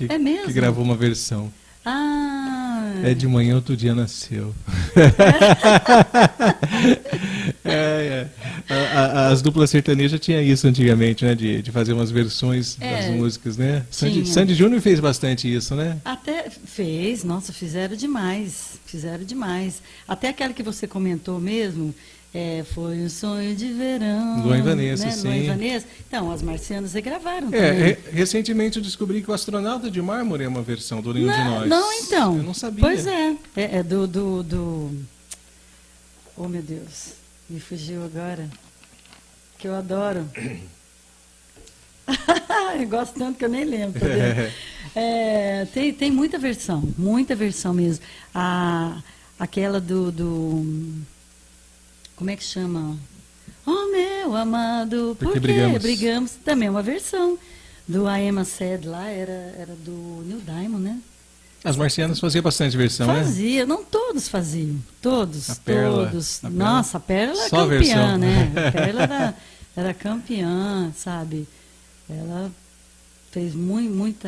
[SPEAKER 1] é mesmo?
[SPEAKER 2] que gravou uma versão.
[SPEAKER 1] Ah.
[SPEAKER 2] É de manhã outro dia nasceu. As duplas sertanejas tinham isso antigamente, né? De fazer umas versões das músicas, né? Sandy Júnior fez bastante isso, né?
[SPEAKER 1] Até fez, nossa, fizeram demais. Fizeram demais. Até aquela que você comentou mesmo, foi um sonho de verão.
[SPEAKER 2] Luan e Vanessa,
[SPEAKER 1] né?
[SPEAKER 2] sim.
[SPEAKER 1] Luan e Vanessa. Então, as marcianas regravaram também.
[SPEAKER 2] Recentemente eu descobri que o Astronauta de Mármore é uma versão do Nenhum de Nós.
[SPEAKER 1] Não, então.
[SPEAKER 2] Eu não sabia.
[SPEAKER 1] Pois é. É do... Oh, meu Deus. Me fugiu agora. Que eu adoro. Eu gosto tanto que eu nem lembro. Tem muita versão mesmo. Aquela do como é que chama? Oh, meu amado, por que brigamos? Também é uma versão do I Am a Sad lá, era do Neil Diamond, né?
[SPEAKER 2] As marcianas faziam bastante versão, né?
[SPEAKER 1] Fazia, não todos faziam. Todos,
[SPEAKER 2] a Perla,
[SPEAKER 1] todos. Nossa, a Perla era
[SPEAKER 2] só
[SPEAKER 1] campeã,
[SPEAKER 2] versão.
[SPEAKER 1] Né? A Perla era campeã, sabe? Ela fez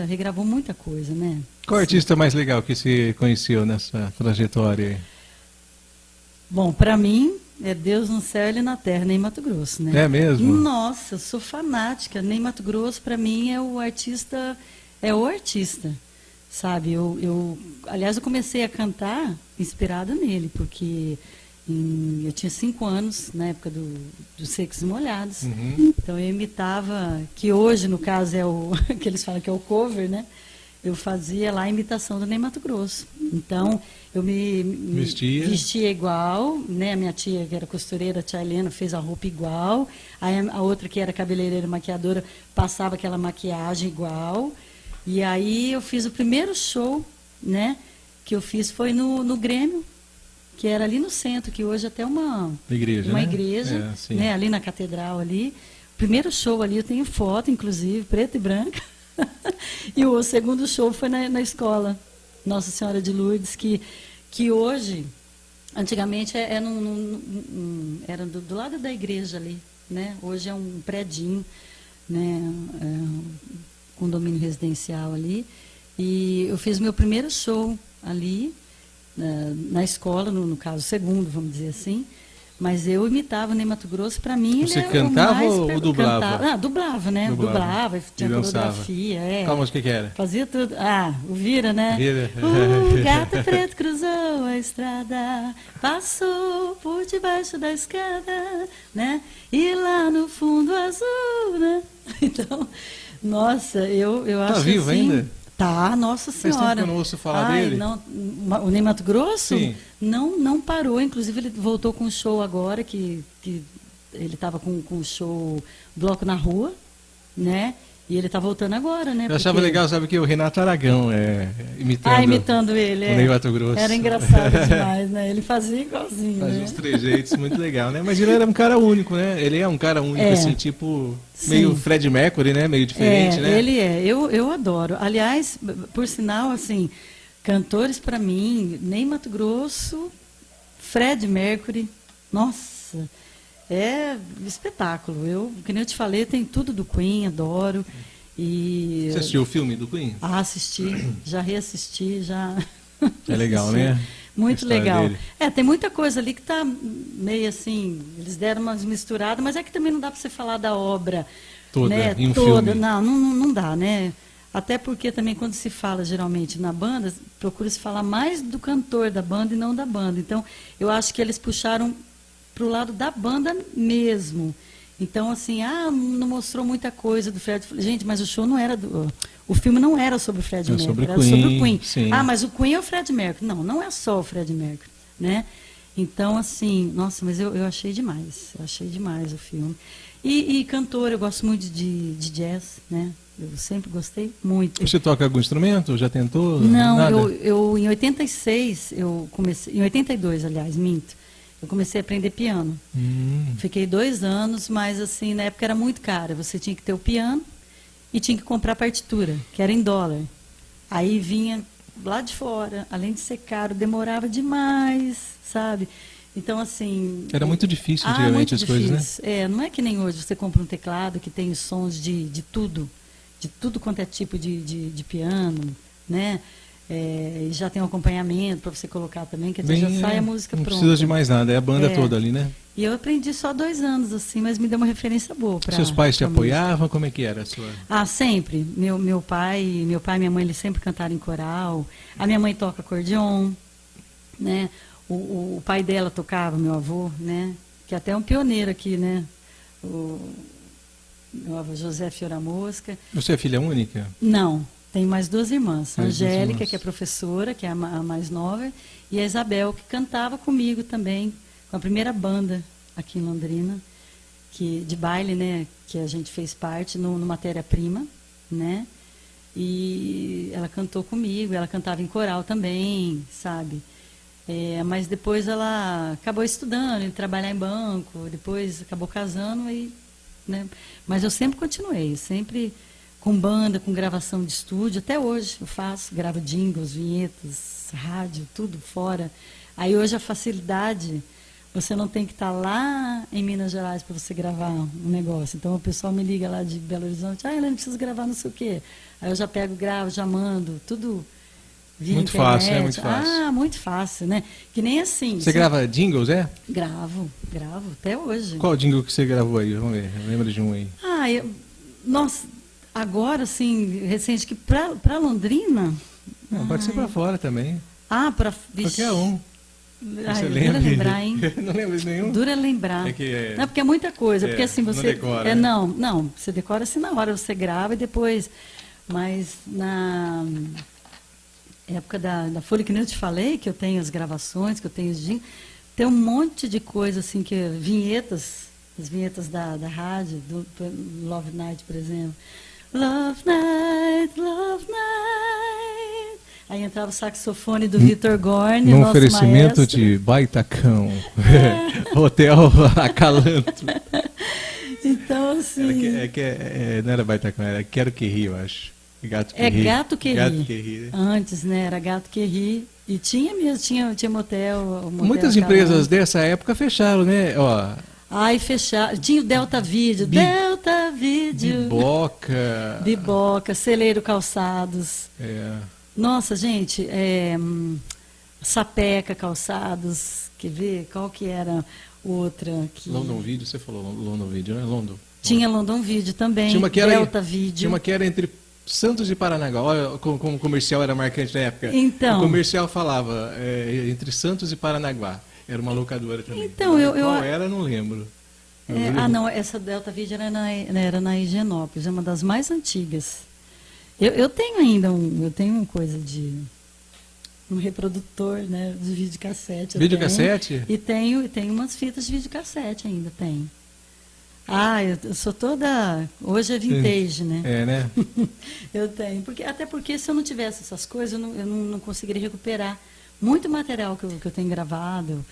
[SPEAKER 1] regravou muita coisa, né?
[SPEAKER 2] Qual artista mais legal que se conheceu nessa trajetória aí?
[SPEAKER 1] Bom, para mim, é Deus no céu e na terra, Ney Matogrosso, né?
[SPEAKER 2] É mesmo?
[SPEAKER 1] Nossa, eu sou fanática. Ney Matogrosso, para mim, é o artista, sabe? Aliás, eu comecei a cantar inspirada nele, porque eu tinha 5 anos, na época dos Secos e Molhados.
[SPEAKER 2] Uhum.
[SPEAKER 1] Então, eu imitava, que hoje, no caso, é o que eles falam que é o cover, né? Eu fazia lá a imitação do Ney Matogrosso. Então, eu me vestia igual, né? A minha tia, que era costureira, a tia Helena, fez a roupa igual. Aí a outra, que era cabeleireira e maquiadora, passava aquela maquiagem igual. E aí eu fiz o primeiro show, né? Que eu fiz foi no Grêmio, que era ali no centro, que hoje até uma
[SPEAKER 2] igreja,
[SPEAKER 1] né? Ali na catedral ali. O primeiro show ali, eu tenho foto, inclusive, preta e branca. E o segundo show foi na escola Nossa Senhora de Lourdes, que hoje, antigamente era do lado da igreja ali, né? Hoje é um predinho, né? Um condomínio residencial ali. E eu fiz meu primeiro show ali, na escola, no caso, segundo, vamos dizer assim. Mas eu imitava o Ney Matogrosso, para mim
[SPEAKER 2] Você
[SPEAKER 1] ele é
[SPEAKER 2] cantava
[SPEAKER 1] o mais
[SPEAKER 2] ou dublava?
[SPEAKER 1] Dublava, né? Dublava, tinha coreografia.
[SPEAKER 2] Qual música que era?
[SPEAKER 1] Fazia tudo. O Vira, né?
[SPEAKER 2] Vira.
[SPEAKER 1] O gato preto cruzou a estrada, passou por debaixo da escada, né? E lá no fundo azul, né? Então, nossa, eu acho
[SPEAKER 2] tá vivo
[SPEAKER 1] assim,
[SPEAKER 2] ainda?
[SPEAKER 1] Tá, nossa senhora.
[SPEAKER 2] Faz tempo que eu não ouço falar dele.
[SPEAKER 1] Não, o Ney Matogrosso?
[SPEAKER 2] Sim.
[SPEAKER 1] Não parou, inclusive ele voltou com um show agora, que ele estava com o show Bloco na Rua, né? E ele está voltando agora, né?
[SPEAKER 2] Eu achava legal, sabe, que o Renato Aragão
[SPEAKER 1] imitando ele.
[SPEAKER 2] O Ney Matogrosso.
[SPEAKER 1] Era engraçado demais, né? Ele fazia igualzinho,
[SPEAKER 2] fazia
[SPEAKER 1] né?
[SPEAKER 2] uns trejeitos, muito legal, né? Mas ele era um cara único, né? Ele é um cara único, assim, tipo, meio Fred Mercury, né? Meio diferente, né?
[SPEAKER 1] Ele é. Eu adoro. Aliás, por sinal, assim, cantores para mim, Ney Matogrosso, Fred Mercury, nossa, é espetáculo. Que nem eu te falei, tem tudo do Queen, adoro. E
[SPEAKER 2] você assistiu o filme do Queen?
[SPEAKER 1] Assisti, já reassisti, já.
[SPEAKER 2] É legal, né?
[SPEAKER 1] Muito legal. Dele. Tem muita coisa ali que está meio assim, eles deram umas misturadas, mas é que também não dá para você falar da obra
[SPEAKER 2] toda,
[SPEAKER 1] né?
[SPEAKER 2] Em um
[SPEAKER 1] toda.
[SPEAKER 2] Filme.
[SPEAKER 1] Não dá, né? Até porque também quando se fala geralmente na banda, procura-se falar mais do cantor da banda e não da banda. Então, eu acho que eles puxaram para o lado da banda mesmo. Então, assim, não mostrou muita coisa do Fred. Gente, mas o show não era o filme não era sobre o Fred Mercury, era sobre o Queen.
[SPEAKER 2] Sim.
[SPEAKER 1] Mas o Queen é o Fred Mercury. Não é só o Fred Mercury, né? Então, assim, nossa, mas eu achei demais. Eu achei demais o filme. E cantor, eu gosto muito de jazz, né? Eu sempre gostei muito.
[SPEAKER 2] Você toca algum instrumento? Já tentou?
[SPEAKER 1] Não,
[SPEAKER 2] Nada?
[SPEAKER 1] eu em 86, eu comecei, em 82, aliás, minto, eu comecei a aprender piano. Fiquei 2 anos, mas assim, na época era muito caro. Você tinha que ter o piano e tinha que comprar a partitura, que era em dólar. Aí vinha lá de fora, além de ser caro, demorava demais, sabe? Então, assim...
[SPEAKER 2] Era muito difícil, antigamente, as coisas, né?
[SPEAKER 1] É, não é que nem hoje você compra um teclado que tem os sons de tudo quanto é tipo de piano, né? E já tem um acompanhamento para você colocar também, quer dizer, já sai a música
[SPEAKER 2] não
[SPEAKER 1] pronta.
[SPEAKER 2] Não precisa de mais nada, é a banda toda ali, né?
[SPEAKER 1] E eu aprendi só 2 anos, assim, mas me deu uma referência boa para...
[SPEAKER 2] Seus pais te apoiavam? Como é que era a sua...
[SPEAKER 1] Ah, sempre. Meu pai e minha mãe, eles sempre cantaram em coral. A minha mãe toca acordeon, né? O pai dela tocava, meu avô, né? Que até é um pioneiro aqui, né? Meu avô José Fiora Mosca.
[SPEAKER 2] Você é filha única?
[SPEAKER 1] Não, tenho mais 2 irmãs. A Angélica,
[SPEAKER 2] irmãs.
[SPEAKER 1] que é professora, que é a mais nova, e a Isabel, que cantava comigo também, com a primeira banda aqui em Londrina, de baile, né? Que a gente fez parte no Matéria-Prima, né? E ela cantou comigo, ela cantava em coral também, sabe? Mas depois ela acabou estudando, ele trabalhar em banco, depois acabou casando, né? Mas eu sempre continuei, sempre com banda, com gravação de estúdio, até hoje eu faço, gravo jingles, vinhetas, rádio, tudo fora. Aí hoje a facilidade, você não tem que estar lá em Minas Gerais para você gravar um negócio. Então o pessoal me liga lá de Belo Horizonte, Helene, precisa gravar não sei o quê. Aí eu já pego, gravo, já mando, tudo...
[SPEAKER 2] Muito fácil, né? Muito fácil.
[SPEAKER 1] Ah, muito fácil, né? Que nem assim.
[SPEAKER 2] Você grava jingles, é?
[SPEAKER 1] Gravo, até hoje.
[SPEAKER 2] Qual jingle que você gravou aí? Vamos ver, lembra de um aí.
[SPEAKER 1] Nossa, agora, assim, recente, que pra Londrina...
[SPEAKER 2] Não, pode ser pra fora também.
[SPEAKER 1] Pra...
[SPEAKER 2] Qualquer um.
[SPEAKER 1] Você lembra? Dura lembrar, hein?
[SPEAKER 2] Não lembra de nenhum?
[SPEAKER 1] Dura lembrar.
[SPEAKER 2] Não,
[SPEAKER 1] porque é muita coisa. Porque assim, você...
[SPEAKER 2] Não decora.
[SPEAKER 1] Não, você decora assim na hora, você grava e depois... Mas na... época da Folha, que nem eu te falei, que eu tenho as gravações, que eu tenho os jingles, tem um monte de coisa, assim, que vinhetas, as vinhetas da rádio, do Love Night, por exemplo. Love Night, Love Night. Aí entrava o saxofone do Vitor Gorni,
[SPEAKER 2] num
[SPEAKER 1] nosso
[SPEAKER 2] oferecimento
[SPEAKER 1] maestro.
[SPEAKER 2] de Baitacão, Hotel Acalanto.
[SPEAKER 1] Então, assim...
[SPEAKER 2] não era Baitacão, era Quero Que Ri, eu acho. Gato que ri.
[SPEAKER 1] Gato que ri.
[SPEAKER 2] Gato que ri, né?
[SPEAKER 1] Antes, né? Era Gato que ri. E tinha mesmo, tinha motel.
[SPEAKER 2] Muitas empresas dessa época fecharam, né? Ó,
[SPEAKER 1] fecharam. Tinha o Delta Vídeo. Delta Vídeo.
[SPEAKER 2] Biboca,
[SPEAKER 1] Celeiro Calçados. Nossa, gente, Sapeca Calçados. Quer ver? Qual que era outra?
[SPEAKER 2] London Video, você falou London Video, né? London.
[SPEAKER 1] Tinha London Video também.
[SPEAKER 2] Tinha uma que era,
[SPEAKER 1] Delta Vídeo.
[SPEAKER 2] Tinha uma que era entre Santos e Paranaguá. Olha como o comercial era marcante na época.
[SPEAKER 1] Então,
[SPEAKER 2] o comercial falava entre Santos e Paranaguá. Era uma locadora também.
[SPEAKER 1] Então,
[SPEAKER 2] qual era, não lembro.
[SPEAKER 1] Não, essa Delta Video era na Higienópolis, é uma das mais antigas. Eu tenho ainda eu tenho uma coisa de um reprodutor, né, de videocassete.
[SPEAKER 2] Videocassete?
[SPEAKER 1] E tenho umas fitas de videocassete ainda, tem. Eu sou toda... Hoje é vintage, né?
[SPEAKER 2] Né?
[SPEAKER 1] Eu tenho. Até porque se eu não tivesse essas coisas, eu não conseguiria recuperar muito material que eu tenho gravado,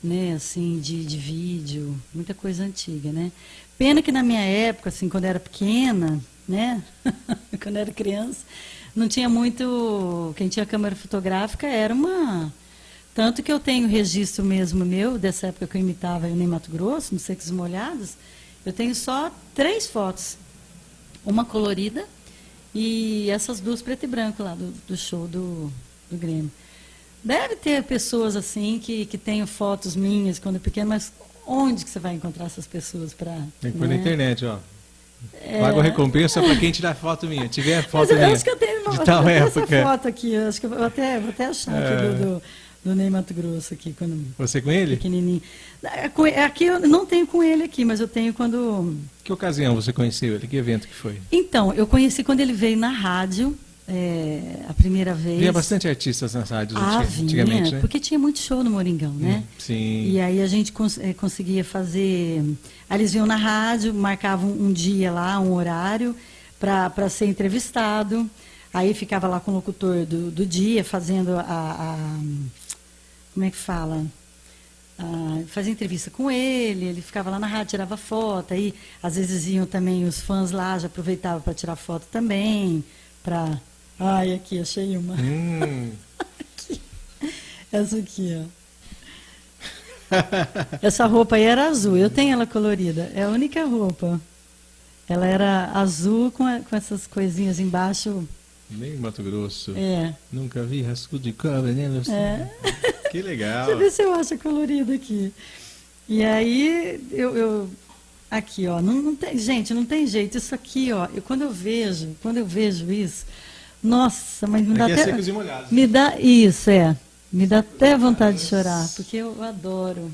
[SPEAKER 1] né? Assim, de vídeo, muita coisa antiga, né? Pena que na minha época, assim, quando eu era pequena, né? Quando eu era criança, não tinha muito... Quem tinha câmera fotográfica era uma... Tanto que eu tenho registro mesmo meu, dessa época que eu imitava o Ney Matogrosso, nos Secos e Molhados. Eu tenho só 3 fotos. Uma colorida e essas 2 preto e branco lá do show do Grêmio. Deve ter pessoas assim que tenham fotos minhas quando eu pequeno, mas onde que você vai encontrar essas pessoas para...
[SPEAKER 2] Tem que pôr na internet, ó. Paga a recompensa para quem tirar foto minha. Tiver foto
[SPEAKER 1] mas eu
[SPEAKER 2] minha.
[SPEAKER 1] Acho que eu tenho essa foto aqui. Eu acho que eu vou até achar aqui do Ney Matogrosso aqui.
[SPEAKER 2] Você com ele?
[SPEAKER 1] Pequenininho. Aqui eu não tenho com ele aqui, mas eu tenho quando...
[SPEAKER 2] Que ocasião você conheceu ele? Que evento que foi?
[SPEAKER 1] Então, eu conheci quando ele veio na rádio, a primeira vez.
[SPEAKER 2] Vinha bastante artistas nas rádios antigamente,
[SPEAKER 1] vinha,
[SPEAKER 2] né?
[SPEAKER 1] Porque tinha muito show no Moringão, né?
[SPEAKER 2] Sim.
[SPEAKER 1] E aí a gente conseguia fazer... Aí eles vinham na rádio, marcavam um dia lá, um horário, para ser entrevistado. Aí ficava lá com o locutor do dia, fazendo como é que fala? Fazia entrevista com ele ficava lá na rádio, tirava foto. Aí, às vezes, iam também os fãs lá, já aproveitavam para tirar foto também. Ai, aqui, achei uma. Aqui. Essa aqui, ó. Essa roupa aí era azul, eu tenho ela colorida, é a única roupa. Ela era azul com essas coisinhas embaixo.
[SPEAKER 2] Nem Mato Grosso.
[SPEAKER 1] É.
[SPEAKER 2] Nunca vi rascunho de cobra, né? Que legal.
[SPEAKER 1] Deixa eu ver se eu acho colorido aqui. E aí, aqui, ó, não tem, gente, não tem jeito. Isso aqui, ó, quando eu vejo isso, nossa, mas me dá
[SPEAKER 2] aqui
[SPEAKER 1] até...
[SPEAKER 2] é secos e molhados.
[SPEAKER 1] Me dá até vontade de chorar, porque eu adoro.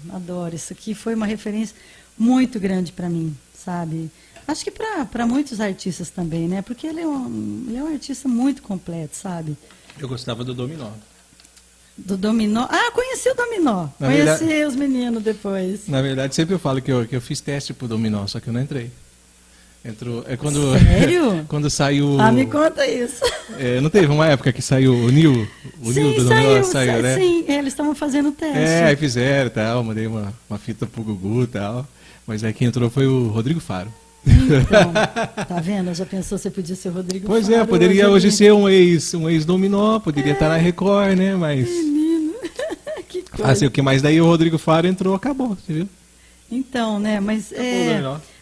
[SPEAKER 1] Isso aqui foi uma referência muito grande para mim, sabe? Acho que para muitos artistas também, né? Porque ele é um artista muito completo, sabe?
[SPEAKER 2] Eu gostava do Dominó.
[SPEAKER 1] Do Dominó. Conheci o Dominó. Conheci os meninos depois.
[SPEAKER 2] Na verdade, sempre eu falo que eu fiz teste pro Dominó, só que eu não entrei. Entrou.
[SPEAKER 1] Sério?
[SPEAKER 2] Quando saiu.
[SPEAKER 1] Me conta isso.
[SPEAKER 2] Não teve uma época que saiu o Nil? O Nil do Dominó saiu, né?
[SPEAKER 1] Sim, eles estavam fazendo teste.
[SPEAKER 2] Aí fizeram e tal, mandei uma fita pro Gugu e tal. Mas aí quem entrou foi o Rodrigo Faro.
[SPEAKER 1] Então, tá vendo? Já pensou se podia ser o Rodrigo Faro?
[SPEAKER 2] Pois poderia hoje ser um ex-Dominó, poderia estar na Record, né? Mas.
[SPEAKER 1] Menino, que coisa.
[SPEAKER 2] O que mais daí o Rodrigo Faro entrou, acabou, você viu?
[SPEAKER 1] Então, né? Mas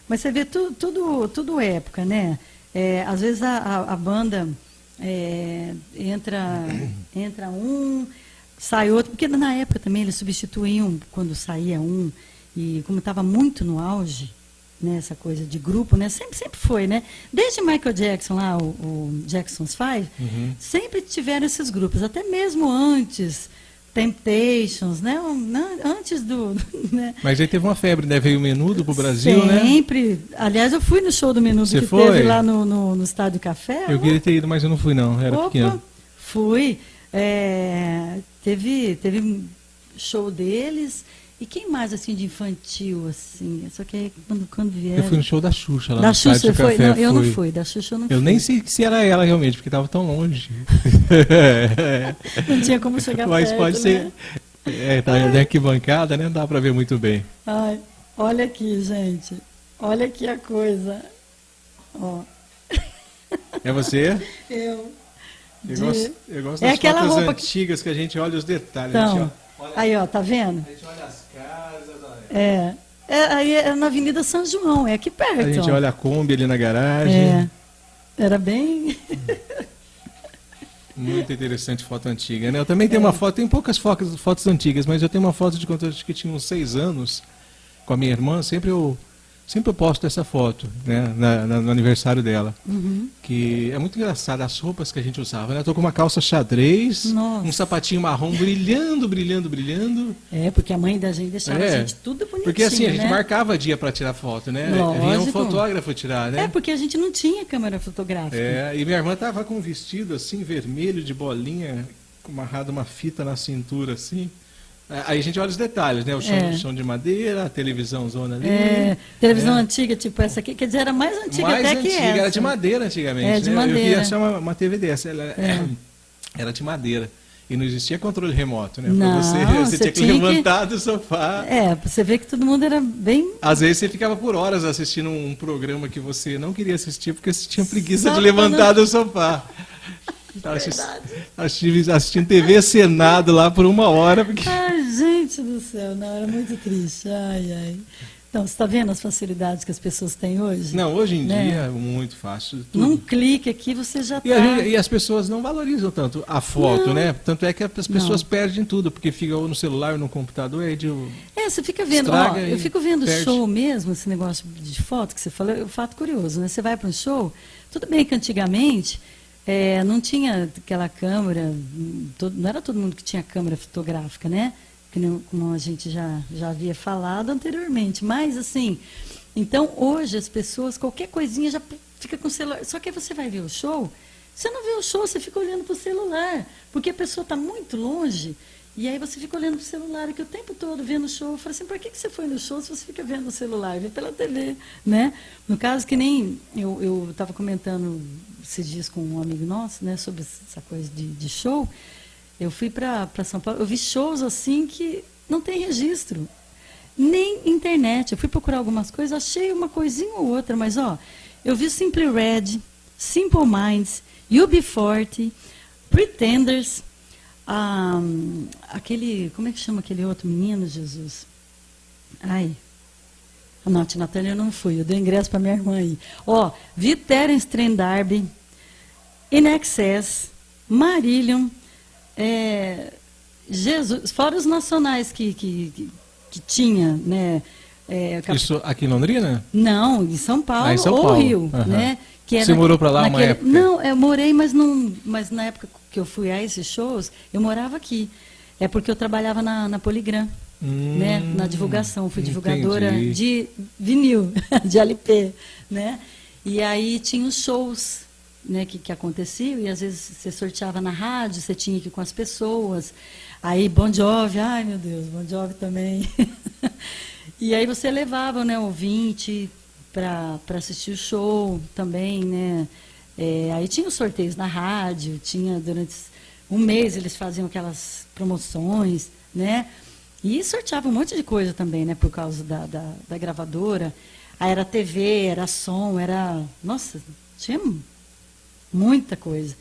[SPEAKER 1] você vê tudo época, né? Às vezes a banda entra um, sai outro, porque na época também eles substituíam quando saía um, e como estava muito no auge, né, essa coisa de grupo, né? Sempre foi, né? Desde Michael Jackson lá, o Jackson's Five, sempre tiveram esses grupos, até mesmo antes, Temptations, né? Antes né?
[SPEAKER 2] Mas aí teve uma febre, né? Veio o Menudo pro Brasil, né?
[SPEAKER 1] Sempre. Aliás, eu fui no show do Menudo que teve lá no Estádio Café.
[SPEAKER 2] Eu queria ter ido, mas eu não fui não, era pequeno.
[SPEAKER 1] Fui. Teve show deles. E quem mais, assim, de infantil, assim? Só que aí, quando vieram...
[SPEAKER 2] Eu fui no show da Xuxa, lá
[SPEAKER 1] da
[SPEAKER 2] no Estádio Café.
[SPEAKER 1] Não, eu não fui, da Xuxa eu não fui.
[SPEAKER 2] Eu nem sei se era ela realmente, porque estava tão longe.
[SPEAKER 1] Não tinha como chegar
[SPEAKER 2] mas
[SPEAKER 1] perto,
[SPEAKER 2] pode ser. Tá de arquibancada, né? Não dá para ver muito bem.
[SPEAKER 1] Ai, olha aqui, gente. Olha aqui a coisa. Ó.
[SPEAKER 2] É você?
[SPEAKER 1] Eu
[SPEAKER 2] gosto das fotos antigas que a gente olha os detalhes.
[SPEAKER 1] Então, aí, ó, tá vendo?
[SPEAKER 2] A gente olha as casas.
[SPEAKER 1] Aí é na Avenida São João, é aqui perto.
[SPEAKER 2] A gente olha a Kombi ali na garagem.
[SPEAKER 1] Era bem...
[SPEAKER 2] Muito interessante foto antiga, né? Eu também tenho uma foto, tem poucas fotos antigas, mas eu tenho uma foto de quando eu acho que tinha uns 6 anos com a minha irmã, sempre eu posto essa foto, né, no aniversário dela. Que é muito engraçado as roupas que a gente usava, né? Eu tô com uma calça xadrez, um sapatinho marrom brilhando.
[SPEAKER 1] Porque a mãe da gente deixava a gente tudo bonitinho,
[SPEAKER 2] porque assim, a gente
[SPEAKER 1] né?
[SPEAKER 2] marcava dia para tirar foto, né?
[SPEAKER 1] Lógico.
[SPEAKER 2] Vinha um fotógrafo tirar, né?
[SPEAKER 1] Porque a gente não tinha câmera fotográfica.
[SPEAKER 2] E minha irmã tava com um vestido assim, vermelho, de bolinha, amarrado uma fita na cintura, assim. Aí a gente olha os detalhes, né? O chão de madeira, a televisão zona ali.
[SPEAKER 1] Televisão antiga, tipo essa aqui. Quer dizer, era mais antiga até que essa.
[SPEAKER 2] Era de madeira antigamente,
[SPEAKER 1] de
[SPEAKER 2] né?
[SPEAKER 1] madeira.
[SPEAKER 2] Eu queria achar uma TV dessa. Ela era de madeira. E não existia controle remoto, né?
[SPEAKER 1] Não,
[SPEAKER 2] você tinha que levantar do sofá.
[SPEAKER 1] Você vê que todo mundo era bem...
[SPEAKER 2] Às vezes você ficava por horas assistindo um programa que você não queria assistir porque você tinha preguiça de levantar do sofá. Assistindo TV Senado lá por 1 hora. Porque...
[SPEAKER 1] Ai, gente do céu, não, era muito triste. Então, você está vendo as facilidades que as pessoas têm hoje?
[SPEAKER 2] Não, hoje em dia é muito fácil. Tudo.
[SPEAKER 1] Num clique aqui você já está...
[SPEAKER 2] E as pessoas não valorizam tanto a foto, né? Tanto é que as pessoas perdem tudo, porque fica ou no celular ou no computador.
[SPEAKER 1] Você fica vendo, eu fico vendo show mesmo, esse negócio de foto que você falou, é um fato curioso, né? Você vai para um show, tudo bem que antigamente... não tinha aquela câmera, não era todo mundo que tinha câmera fotográfica, né? Como a gente já havia falado anteriormente. Mas, assim, então, hoje as pessoas, qualquer coisinha já fica com o celular. Só que aí você vai ver o show, você não vê o show, você fica olhando para o celular, porque a pessoa está muito longe E aí você fica olhando pro celular aqui o tempo todo, vendo o show. Eu falei assim, por que você foi no show se você fica vendo no celular? Vê pela TV, né? No caso, que nem eu estava comentando esses dias com um amigo nosso, né, sobre essa coisa de show. Eu fui para São Paulo, eu vi shows assim que não tem registro, nem internet. Eu fui procurar algumas coisas, achei uma coisinha ou outra, mas, ó, eu vi Simply Red, Simple Minds, UB40, Pretenders, aquele, como é que chama aquele outro menino, Jesus? Ai, não, Tina Turner eu não fui, eu dei ingresso para minha irmã aí. Ó, vi Terence Trent D'Arby, In Excess, Marillion, Jesus, fora os nacionais que tinha, né?
[SPEAKER 2] Isso aqui em Londrina?
[SPEAKER 1] Não, em São Paulo,
[SPEAKER 2] em São
[SPEAKER 1] ou
[SPEAKER 2] Paulo.
[SPEAKER 1] Rio,
[SPEAKER 2] Uhum.
[SPEAKER 1] né? Que era
[SPEAKER 2] Você morou para lá uma época?
[SPEAKER 1] Não, eu morei, mas na época que eu fui a esses shows, eu morava aqui. É porque eu trabalhava na Poligram, né? Na divulgação, fui divulgadora de vinil, de LP, né? E aí tinha os shows, né, que aconteciam, e às vezes você sorteava na rádio, você tinha que ir com as pessoas. Aí Bon Jovi, ai meu Deus, Bon Jovi também. E aí você levava, né, ouvinte para assistir o show também, né? Aí tinha os sorteios na rádio, tinha durante um mês eles faziam aquelas promoções, né? E sorteava um monte de coisa também, né, por causa da gravadora. Aí era TV, era som, era... Nossa, tinha muita coisa.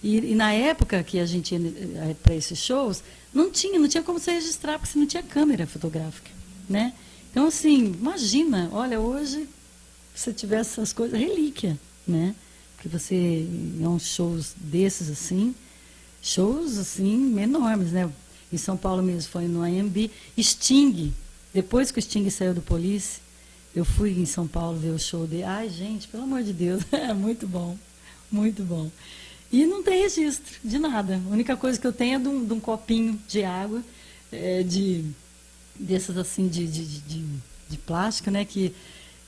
[SPEAKER 1] E na época que a gente ia para esses shows, não tinha como você registrar, porque você não tinha câmera fotográfica, né? Então, assim, imagina, olha, hoje, se você tivesse essas coisas, relíquia, né? Porque você, em uns shows desses, assim, enormes, né? Em São Paulo mesmo, foi no AMB. Sting, depois que o Sting saiu do Police, eu fui em São Paulo ver o show dele. Ai, gente, pelo amor de Deus, é muito bom, muito bom. E não tem registro de nada. A única coisa que eu tenho é de um copinho de água, desses assim de plástico, né? Que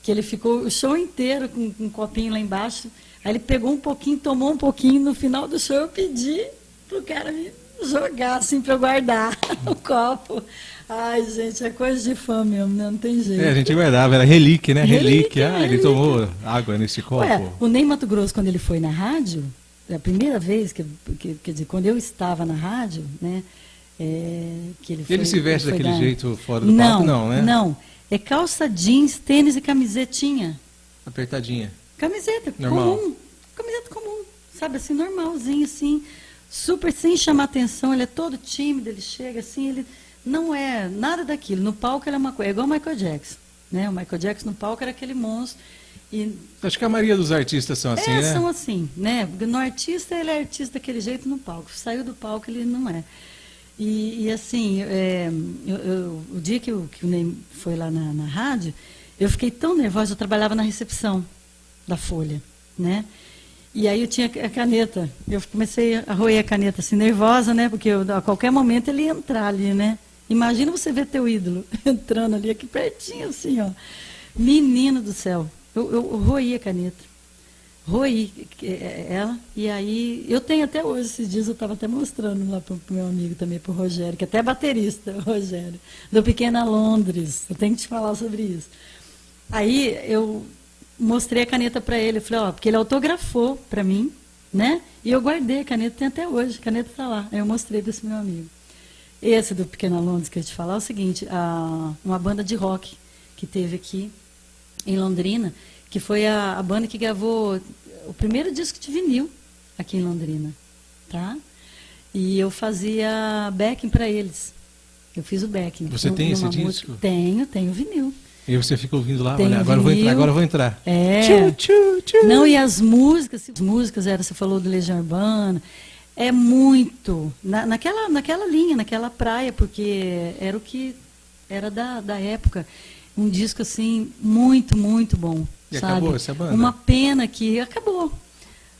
[SPEAKER 1] ele ficou o show inteiro com um copinho lá embaixo. Aí ele pegou um pouquinho, tomou um pouquinho. No final do show eu pedi pro cara me jogar assim para eu guardar o copo. Ai, gente, é coisa de fã mesmo, né? Não tem jeito.
[SPEAKER 2] A gente guardava, era relíquia, né? Relíquia.
[SPEAKER 1] Relíquia.
[SPEAKER 2] Ele tomou água nesse copo.
[SPEAKER 1] O Ney Matogrosso, quando ele foi na rádio, a primeira vez, quer dizer, quando eu estava na rádio, né? Que ele
[SPEAKER 2] se veste daquele jeito fora do palco, não, né?
[SPEAKER 1] Não, é calça jeans, tênis e camisetinha.
[SPEAKER 2] Apertadinha.
[SPEAKER 1] Camiseta
[SPEAKER 2] normal.
[SPEAKER 1] Comum, camiseta comum, sabe, assim, normalzinho, assim, super sem chamar atenção, ele é todo tímido, ele chega assim, ele não é nada daquilo. No palco ele é uma coisa, é igual o Michael Jackson, né? O Michael Jackson no palco era aquele monstro. E
[SPEAKER 2] acho que a maioria dos artistas são assim, né?
[SPEAKER 1] São assim, né? No artista, ele é artista daquele jeito no palco. Saiu do palco, ele não é. E assim, o dia que o Ney foi lá na rádio, eu fiquei tão nervosa, eu trabalhava na recepção da Folha, né? E aí eu tinha a caneta, eu comecei a roer a caneta assim, nervosa, né? Porque a qualquer momento ele ia entrar ali, né? Imagina você ver teu ídolo entrando ali, aqui pertinho, assim, ó. Menino do céu, eu roí a caneta. Roí ela, e aí, eu tenho até hoje, esses dias eu estava até mostrando lá para o meu amigo também, para o Rogério, que até é baterista, o Rogério, do Pequena Londres, eu tenho que te falar sobre isso. Aí eu mostrei a caneta para ele, eu falei, ó, porque ele autografou para mim, né, e eu guardei a caneta, tem até hoje, a caneta está lá, aí eu mostrei para esse meu amigo. Esse do Pequena Londres que eu ia te falar é o seguinte, uma banda de rock que teve aqui em Londrina, que foi a banda que gravou o primeiro disco de vinil aqui em Londrina, tá? E eu fazia backing para eles. Eu fiz o backing.
[SPEAKER 2] Você tem esse disco?
[SPEAKER 1] Tenho vinil.
[SPEAKER 2] E você fica ouvindo lá, olha, agora eu vou entrar.
[SPEAKER 1] Não, e as músicas você falou do Legião Urbana, é muito, naquela linha, naquela praia, porque era o que era da época. Um disco, assim, muito, muito bom.
[SPEAKER 2] E
[SPEAKER 1] sabe?
[SPEAKER 2] acabou essa banda?
[SPEAKER 1] Uma pena que acabou.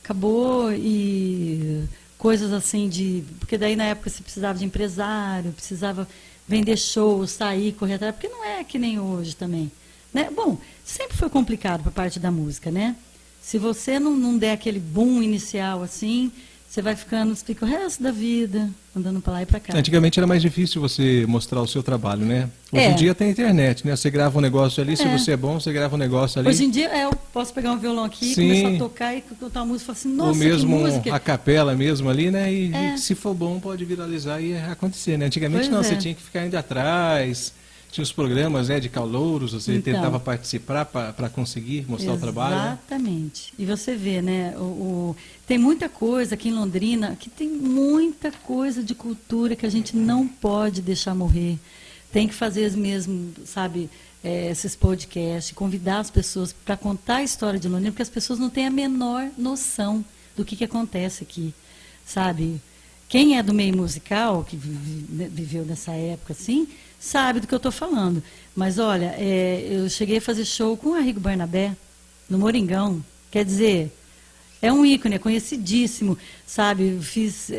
[SPEAKER 1] Acabou e coisas assim porque daí na época você precisava de empresário, precisava vender shows, sair, correr atrás, porque não é que nem hoje também. Né? Bom, sempre foi complicado para a parte da música, né? Se você não der aquele boom inicial assim, você vai ficando, você fica o resto da vida andando para lá e para cá.
[SPEAKER 2] Antigamente era mais difícil você mostrar o seu trabalho, né? Hoje em dia tem internet, né? Você grava um negócio ali, se você é bom, você grava um negócio ali.
[SPEAKER 1] Hoje em dia eu posso pegar um violão aqui, começar a tocar e cantar uma música e falar assim, nossa,
[SPEAKER 2] ou mesmo
[SPEAKER 1] que música.
[SPEAKER 2] a capela mesmo ali, né? E se for bom pode viralizar e acontecer, né? Antigamente você tinha que ficar indo atrás. Tinha os programas, né, de calouros, você tentava participar para conseguir mostrar o trabalho.
[SPEAKER 1] Exatamente. Né? E você vê, né, tem muita coisa aqui em Londrina, que tem muita coisa de cultura que a gente não pode deixar morrer. Tem que fazer mesmo, sabe, esses podcasts, convidar as pessoas para contar a história de Londrina, porque as pessoas não têm a menor noção do que acontece aqui, sabe? Quem é do meio musical, que viveu nessa época assim, sabe do que eu estou falando. Mas, olha, eu cheguei a fazer show com o Arrigo Barnabé, no Moringão. Quer dizer, é um ícone, é conhecidíssimo, sabe? Eu fiz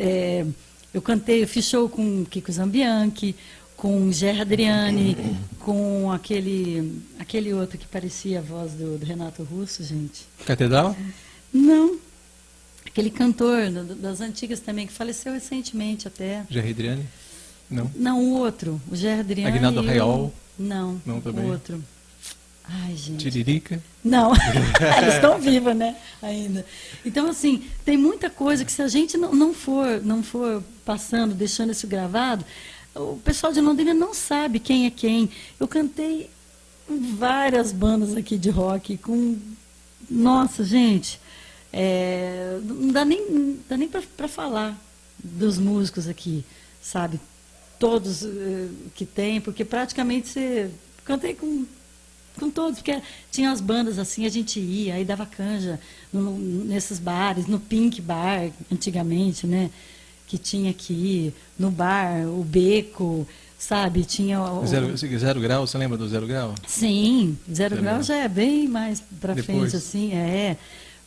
[SPEAKER 1] show com Kiko Zambianchi, com Gerry Adriani, com aquele outro que parecia a voz do Renato Russo, gente.
[SPEAKER 2] Catedral?
[SPEAKER 1] Não. Aquele cantor das antigas também, que faleceu recentemente até.
[SPEAKER 2] Gerry Adriani? Não.
[SPEAKER 1] Não, o outro. O Gerry Adriani.
[SPEAKER 2] Aguinaldo Real?
[SPEAKER 1] Não,
[SPEAKER 2] também.
[SPEAKER 1] o outro. Ai, gente.
[SPEAKER 2] Tiririca?
[SPEAKER 1] Não, eles estão vivos, né? Ainda. Então, assim, tem muita coisa que se a gente não for passando, deixando isso gravado, o pessoal de Londrina não sabe quem é quem. Eu cantei em várias bandas aqui de rock com... Nossa, gente, não dá nem para falar dos músicos aqui, sabe? Todos que tem, porque praticamente cantei com todos, porque tinha as bandas assim, a gente ia, aí dava canja nesses bares, no Pink Bar, antigamente, né? Que tinha aqui, no bar, o Beco, sabe? Tinha
[SPEAKER 2] Zero Grau, você lembra do Zero Grau?
[SPEAKER 1] Sim, Zero Grau já é bem mais para frente, assim,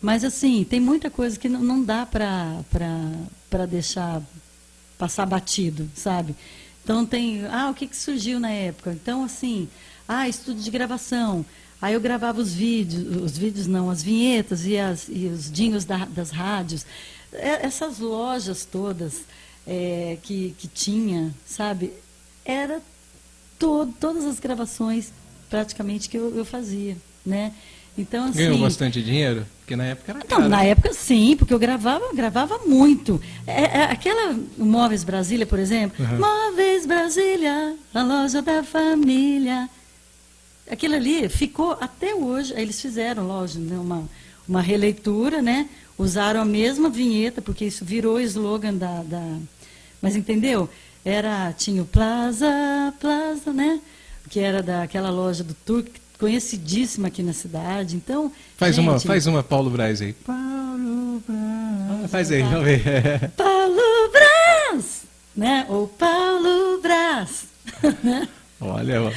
[SPEAKER 1] Mas, assim, tem muita coisa que não dá para deixar passar batido, sabe? Então, o que surgiu na época? Então, assim, estúdio de gravação. Aí eu gravava os vídeos não, as vinhetas e os jingles das rádios. Essas lojas todas que tinha, sabe? Era todas as gravações praticamente que eu fazia, né? Então, assim,
[SPEAKER 2] ganhou bastante dinheiro? Porque na época era caro.
[SPEAKER 1] Não, na época sim, porque eu gravava muito. Aquela Móveis Brasília, por exemplo. Uhum. Móveis Brasília, a loja da família. Aquilo ali ficou até hoje. Aí eles fizeram, lógico, né, uma releitura, né? Usaram a mesma vinheta, porque isso virou slogan da... Mas entendeu? Tinha o Plaza, né? Que era daquela loja do Turco, conhecidíssima aqui na cidade. Então,
[SPEAKER 2] faz uma Paulo Braz aí. Paulo Braz. Faz aí, vamos ver.
[SPEAKER 1] Paulo Braz, né? Ou Paulo Braz.
[SPEAKER 2] Olha,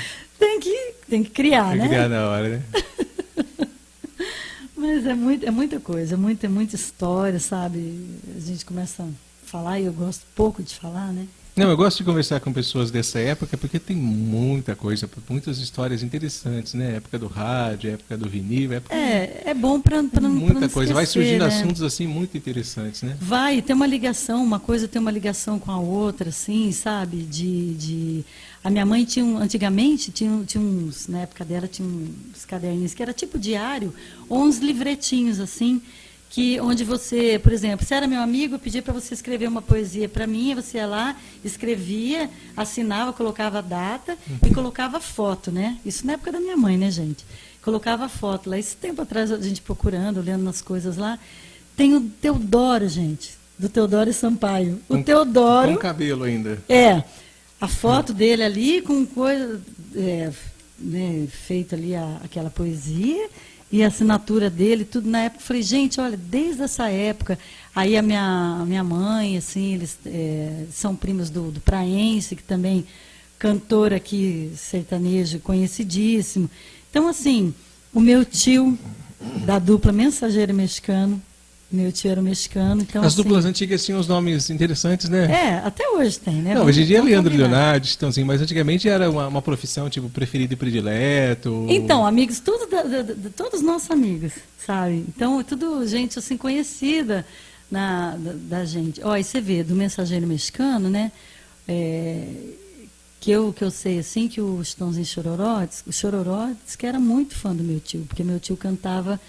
[SPEAKER 1] tem que criar, né?
[SPEAKER 2] Tem que criar na hora, né?
[SPEAKER 1] Mas é muita coisa, muita história, sabe? A gente começa a falar e eu gosto pouco de falar, né?
[SPEAKER 2] Não, eu gosto de conversar com pessoas dessa época porque tem muita coisa, muitas histórias interessantes, né? Época do rádio, época do vinil,
[SPEAKER 1] é bom para não
[SPEAKER 2] muita coisa,
[SPEAKER 1] esquecer,
[SPEAKER 2] vai surgindo, né? Assuntos assim muito interessantes, né?
[SPEAKER 1] Vai, tem uma ligação, uma coisa tem uma ligação com a outra, assim, sabe? A minha mãe antigamente tinha uns, na época dela tinha uns caderninhos que era tipo diário, ou uns livretinhos assim, onde você, por exemplo, se era meu amigo, eu pedia para você escrever uma poesia para mim, você ia lá, escrevia, assinava, colocava a data e colocava foto, né? Isso na época da minha mãe, né, gente? Colocava foto lá. Esse tempo atrás, a gente procurando, olhando nas coisas lá, tem o Teodoro, gente, do Teodoro e Sampaio. O Teodoro...
[SPEAKER 2] Com cabelo ainda.
[SPEAKER 1] A foto dele ali com coisa, né, feita ali aquela poesia... E a assinatura dele, tudo na época. Eu falei, gente, olha, desde essa época, aí a minha mãe, assim, eles são primos do Praense, que também cantor aqui, sertanejo, conhecidíssimo. Então, assim, o meu tio, da dupla Mensageiro Mexicano, meu tio era mexicano. Então,
[SPEAKER 2] as duplas antigas tinham os nomes interessantes, né?
[SPEAKER 1] Até hoje tem, né?
[SPEAKER 2] Não, hoje em dia é Leandro e Leonardo, então, assim, mas antigamente era uma profissão, tipo, preferido e predileto.
[SPEAKER 1] Então, amigos, todos nossos amigos, sabe? Então, tudo gente, assim, conhecida da gente. Ó, e você vê, do Mensageiro Mexicano, né? Que eu sei, assim, que o Chitãozinho Chororó, o Chororó disse que era muito fã do meu tio, porque meu tio cantava,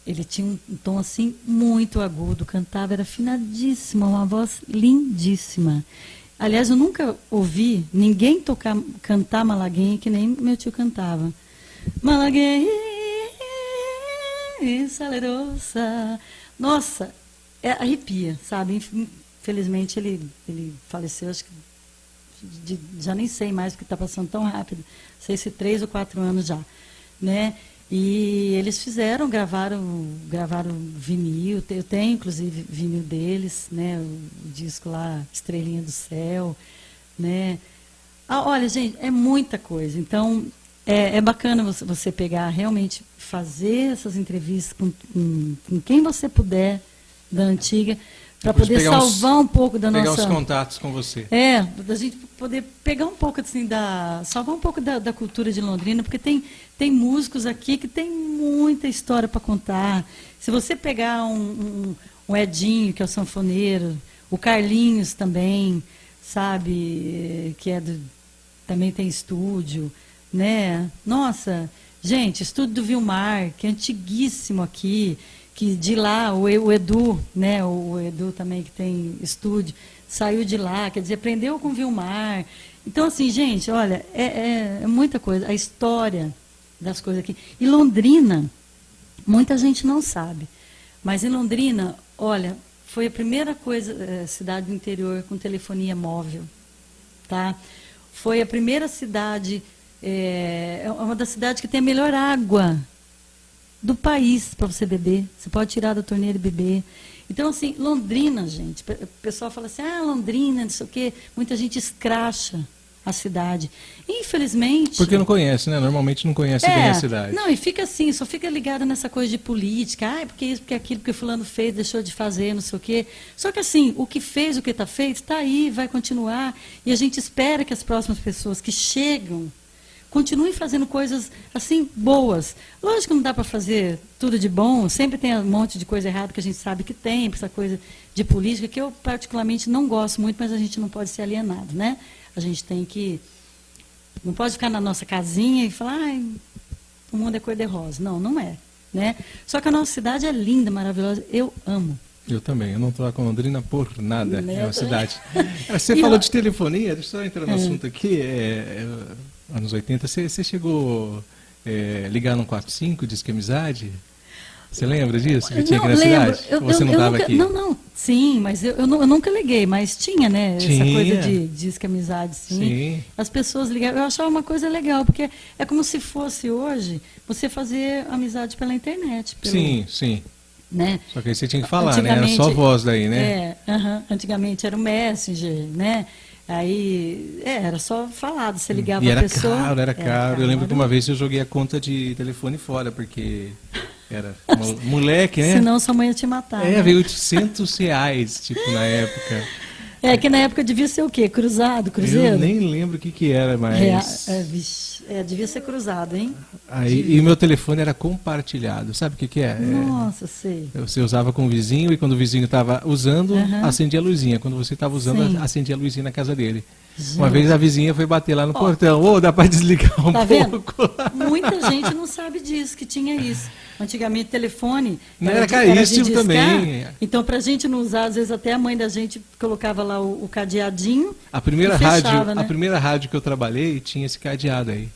[SPEAKER 1] ele tinha um tom, assim, muito agudo, cantava, era afinadíssima, uma voz lindíssima. Aliás, eu nunca ouvi ninguém cantar Malaguinha que nem meu tio cantava. Malaguinha, salerosa. Nossa, arrepia, sabe? Infelizmente ele faleceu, acho que já nem sei mais porque está passando tão rápido. Não sei se 3 ou 4 anos já, né? E eles gravaram vinil, eu tenho inclusive vinil deles, né? O disco lá, Estrelinha do Céu, né? Olha, gente, é muita coisa. Então, é bacana você pegar, realmente fazer essas entrevistas com quem você puder da antiga, para poder salvar um pouco da nossa...
[SPEAKER 2] Pegar os contatos com você.
[SPEAKER 1] Da gente poder pegar um pouco, assim, salvar um pouco da cultura de Londrina, porque tem músicos aqui que tem muita história para contar. Se você pegar um Edinho, que é o sanfoneiro, o Carlinhos também, sabe, que também tem estúdio, né? Nossa, gente, estúdio do Vilmar, que é antiguíssimo aqui, que de lá, o Edu, né, o Edu também que tem estúdio, saiu de lá, quer dizer, aprendeu com o Vilmar. Então, assim, gente, olha, é muita coisa, a história das coisas aqui. E Londrina, muita gente não sabe, mas em Londrina, olha, foi a primeira cidade do interior com telefonia móvel, tá? Foi a primeira cidade, uma das cidades que tem a melhor água do país para você beber. Você pode tirar da torneira e beber. Então, assim, Londrina, gente, o pessoal fala assim, Londrina, não sei o quê. Muita gente escracha a cidade. Infelizmente...
[SPEAKER 2] Porque não conhece, né? Normalmente não conhece bem a cidade.
[SPEAKER 1] Não, e fica assim, só fica ligada nessa coisa de política. Porque isso, porque aquilo, porque fulano fez, deixou de fazer, não sei o quê. Só que assim, o que fez, o que está feito, está aí, vai continuar. E a gente espera que as próximas pessoas que chegam continuem fazendo coisas assim boas. Lógico que não dá para fazer tudo de bom, sempre tem um monte de coisa errada que a gente sabe que tem, essa coisa de política, que eu particularmente não gosto muito, mas a gente não pode ser alienado, né? A gente tem que... Não pode ficar na nossa casinha e falar, o mundo é cor-de-rosa. Não, não é, né? Só que a nossa cidade é linda, maravilhosa, eu amo.
[SPEAKER 2] Eu também, eu não troco Londrina por nada,
[SPEAKER 1] Né?
[SPEAKER 2] é uma cidade. Você falou de telefonia, deixa eu só entrar no assunto aqui, anos 80, você chegou a ligar no 45, Disque Amizade? Você lembra disso? Que tinha aqui na cidade? Você não estava aqui?
[SPEAKER 1] Não, sim, mas eu nunca liguei, mas tinha, né?
[SPEAKER 2] Tinha.
[SPEAKER 1] Essa coisa de Disque Amizade, sim. As pessoas ligavam, eu achava uma coisa legal, porque é como se fosse hoje você fazer amizade pela internet.
[SPEAKER 2] Sim.
[SPEAKER 1] Né?
[SPEAKER 2] Só que aí você tinha que falar, né? Era só voz daí, né?
[SPEAKER 1] Antigamente era o Messenger, né? Aí, era só falado, você ligava para a pessoa.
[SPEAKER 2] Era caro. Eu lembro que uma vez eu joguei a conta de telefone fora, porque era moleque, né?
[SPEAKER 1] Senão sua mãe ia te matar. Né?
[SPEAKER 2] Veio R$800, tipo, na época.
[SPEAKER 1] Que na época devia ser o quê? Cruzeiro?
[SPEAKER 2] Eu nem lembro o que era, mas...
[SPEAKER 1] devia ser cruzado, hein?
[SPEAKER 2] E o meu telefone era compartilhado. Sabe o que é?
[SPEAKER 1] Nossa, sei.
[SPEAKER 2] Você usava com o vizinho e quando o vizinho estava usando, acendia a luzinha. Quando você estava usando, acendia a luzinha na casa dele. Gente. Uma vez a vizinha foi bater lá no portão. Dá para desligar um pouco.
[SPEAKER 1] Vendo? Muita gente não sabe disso, que tinha isso. Antigamente, telefone
[SPEAKER 2] era caríssimo também.
[SPEAKER 1] Então, para a gente não usar, às vezes até a mãe da gente colocava lá o cadeadinho.
[SPEAKER 2] A primeira
[SPEAKER 1] fechava, né?
[SPEAKER 2] A primeira rádio que eu trabalhei tinha esse cadeado aí.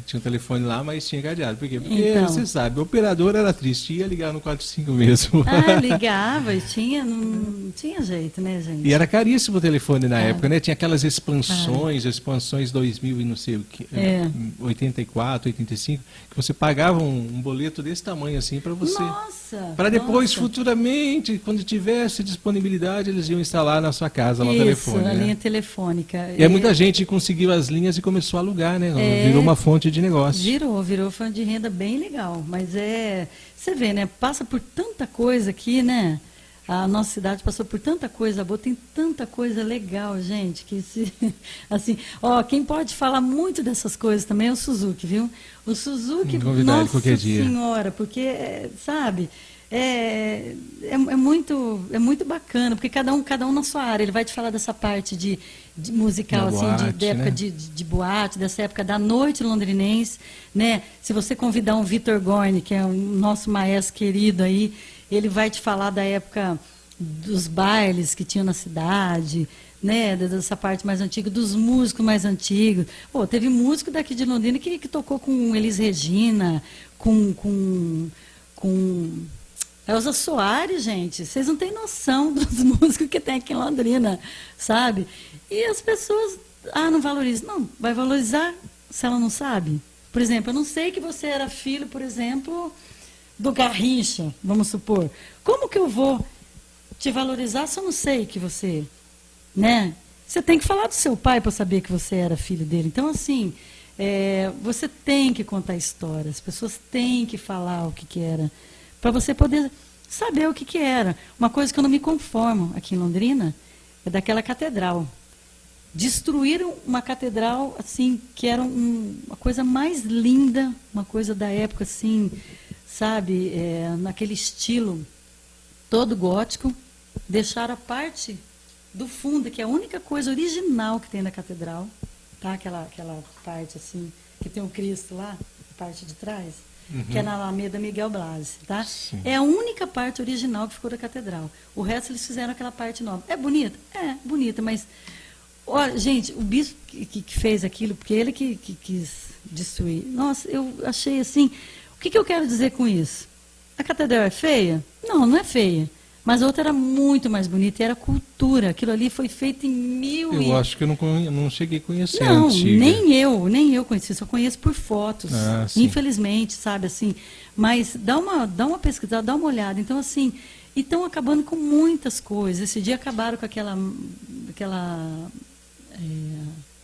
[SPEAKER 2] Tinha um telefone lá, mas tinha cadeado. Por quê? Porque você sabe, o operador era triste, ia ligar no 45 mesmo.
[SPEAKER 1] Ligava e não tinha jeito, né, gente?
[SPEAKER 2] E era caríssimo o telefone na época, né? Tinha aquelas expansões 2000 e não sei o que, 84, 85, que você pagava um boleto desse tamanho assim para você.
[SPEAKER 1] Nossa!
[SPEAKER 2] Para depois, futuramente, quando tivesse disponibilidade, eles iam instalar na sua casa lá o telefone.
[SPEAKER 1] A linha telefônica.
[SPEAKER 2] E muita gente conseguiu as linhas e começou a alugar, né? Virou uma fonte de negócio.
[SPEAKER 1] Virou fonte de renda bem legal. Mas você vê, né? Passa por tanta coisa aqui, né? A nossa cidade passou por tanta coisa boa, tem tanta coisa legal, gente, que assim, quem pode falar muito dessas coisas também é o Suzuki, viu? O Suzuki, nossa senhora, porque, sabe, é muito bacana, porque cada um na sua área. Ele vai te falar dessa parte de musical, assim,
[SPEAKER 2] boate,
[SPEAKER 1] de época
[SPEAKER 2] né?
[SPEAKER 1] de boate, dessa época da noite londrinense, né? Se você convidar um Vitor Gorni, que é um nosso maestro querido aí, ele vai te falar da época dos bailes que tinham na cidade, né? Dessa parte mais antiga, dos músicos mais antigos. Pô, teve músico daqui de Londrina que tocou com Elis Regina, com Elza Soares, gente. Vocês não têm noção dos músicos que tem aqui em Londrina, sabe? E as pessoas, não valorizam. Não, vai valorizar se ela não sabe. Por exemplo, eu não sei que você era filho, por exemplo, do Garrincha, vamos supor. Como que eu vou te valorizar se eu não sei que você, né? Você tem que falar do seu pai para saber que você era filho dele. Então, assim, você tem que contar histórias, as pessoas têm que falar o que era, para você poder saber o que era. Uma coisa que eu não me conformo aqui em Londrina é daquela catedral. Destruíram uma catedral, assim, que era uma coisa mais linda, uma coisa da época, assim, sabe, naquele estilo todo gótico. Deixaram a parte do fundo, que é a única coisa original que tem na catedral, tá? Aquela parte, assim, que tem o Cristo lá, a parte de trás. Que é na Alameda Miguel Blasi, tá?
[SPEAKER 2] Sim.
[SPEAKER 1] É a única parte original que ficou da catedral. O resto eles fizeram aquela parte nova. É bonita? É, bonita, mas... Olha, gente, o bispo que fez aquilo, porque ele que quis destruir. Nossa, eu achei assim... O que eu quero dizer com isso? A catedral é feia? Não, não é feia. Mas a outra era muito mais bonita, e era cultura. Aquilo ali foi feito em
[SPEAKER 2] Eu acho que eu não cheguei a conhecer a
[SPEAKER 1] Não,
[SPEAKER 2] antiga.
[SPEAKER 1] nem eu conheci, só conheço por fotos.
[SPEAKER 2] Sim.
[SPEAKER 1] Infelizmente, sabe, assim. Mas dá uma pesquisada, dá uma olhada. Então, assim, e estão acabando com muitas coisas. Esse dia acabaram com aquela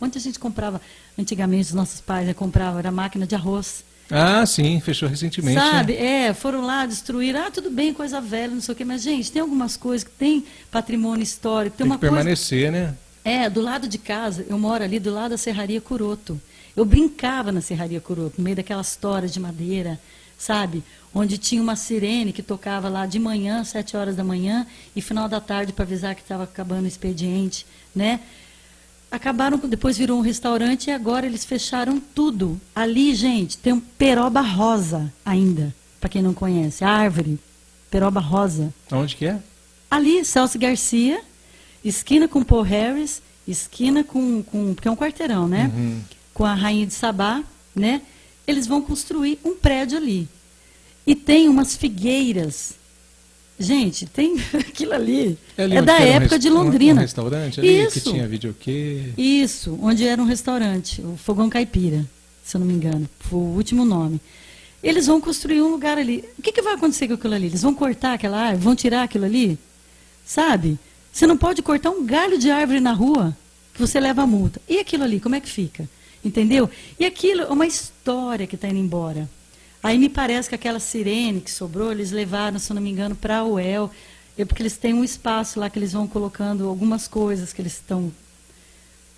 [SPEAKER 1] onde a gente comprava, antigamente, os nossos pais compravam, era máquina de arroz.
[SPEAKER 2] Ah, sim, fechou recentemente.
[SPEAKER 1] Sabe,
[SPEAKER 2] né?
[SPEAKER 1] foram lá, destruíram, tudo bem, coisa velha, não sei o quê, mas, gente, tem algumas coisas que tem patrimônio histórico, tem
[SPEAKER 2] Tem
[SPEAKER 1] uma
[SPEAKER 2] que permanecer, né?
[SPEAKER 1] do lado de casa, eu moro ali do lado da Serraria Curoto. Eu brincava na Serraria Curoto, no meio daquelas toras de madeira, sabe? Onde tinha uma sirene que tocava lá de manhã, 7 horas da manhã, e final da tarde para avisar que estava acabando o expediente, né? Acabaram, depois virou um restaurante e agora eles fecharam tudo. Ali, gente, tem um peroba rosa ainda, para quem não conhece, a árvore, peroba rosa.
[SPEAKER 2] Onde que é?
[SPEAKER 1] Ali, Celso Garcia, esquina com Paul Harris, esquina porque é um quarteirão, né? Com a Rainha de Sabá, né? Eles vão construir um prédio ali. E tem umas figueiras. Gente, tem aquilo ali.
[SPEAKER 2] Ali
[SPEAKER 1] da época de Londrina.
[SPEAKER 2] Um restaurante ali
[SPEAKER 1] Isso.
[SPEAKER 2] que tinha videokê.
[SPEAKER 1] Isso, onde era um restaurante, o Fogão Caipira, se eu não me engano, foi o último nome. Eles vão construir um lugar ali. O que vai acontecer com aquilo ali? Eles vão cortar aquela árvore? Vão tirar aquilo ali? Sabe? Você não pode cortar um galho de árvore na rua, que você leva a multa. E aquilo ali, como é que fica? Entendeu? E aquilo é uma história que está indo embora. Aí me parece que aquela sirene que sobrou, eles levaram, se eu não me engano, para a UEL, porque eles têm um espaço lá que eles vão colocando algumas coisas que eles estão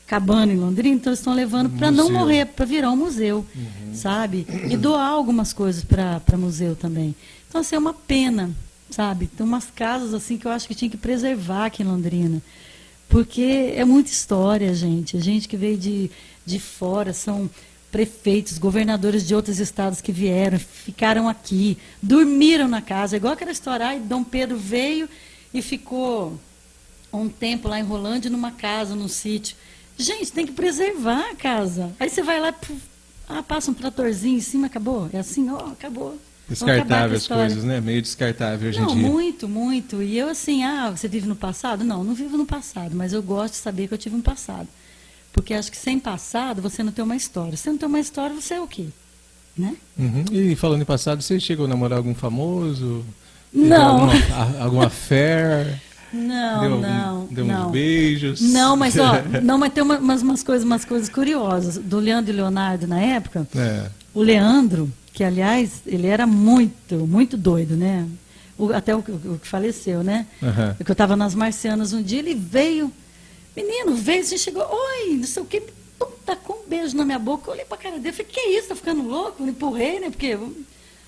[SPEAKER 1] acabando em Londrina, então eles estão levando para não morrer, para virar um museu, sabe? E doar algumas coisas para museu também. Então, assim, é uma pena, sabe? Tem umas casas assim que eu acho que tinha que preservar aqui em Londrina, porque é muita história, gente. A gente que veio de fora, são prefeitos, governadores de outros estados que vieram, ficaram aqui, dormiram na casa, igual aquela história, aí Dom Pedro veio e ficou um tempo lá em Rolândia, numa casa, num sítio. Gente, tem que preservar a casa. Aí você vai lá, passa um tratorzinho em cima, acabou. É assim, acabou.
[SPEAKER 2] Descartável as coisas, né? Meio descartável hoje em dia.
[SPEAKER 1] Muito, muito. E eu assim, você vive no passado? Não vivo no passado, mas eu gosto de saber que eu tive um passado. Porque acho que sem passado você não tem uma história. Se não tem uma história, você é o quê? Né?
[SPEAKER 2] E falando em passado, você chegou a namorar algum famoso?
[SPEAKER 1] Não.
[SPEAKER 2] Alguma affair?
[SPEAKER 1] Não.
[SPEAKER 2] Deu uns beijos?
[SPEAKER 1] Não, mas tem umas coisas curiosas. Do Leandro e Leonardo na época. O Leandro, que aliás, ele era muito, muito doido, né? Até o que faleceu, né? Porque eu estava nas Marcianas um dia, ele veio. Menino, veio, assim, chegou, oi, não sei o que, tacou um beijo na minha boca, eu olhei pra cara dele, falei, que isso, tá ficando louco? Eu empurrei, né, porque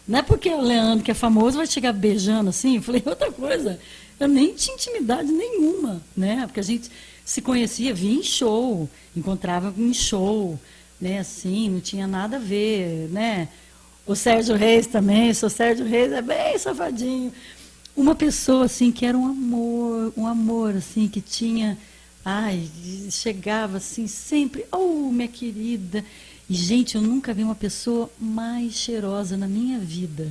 [SPEAKER 1] Não é porque o Leandro, que é famoso, vai chegar beijando assim. Eu falei, outra coisa, eu nem tinha intimidade nenhuma, né? Porque a gente se conhecia, via em show, encontrava em show, né? Assim, não tinha nada a ver, né? O Sérgio Reis também, o Sérgio Reis é bem safadinho. Uma pessoa, assim, que era um amor, assim, que tinha... Ai, chegava, assim, sempre... Oh, minha querida... E, gente, eu nunca vi uma pessoa mais cheirosa na minha vida.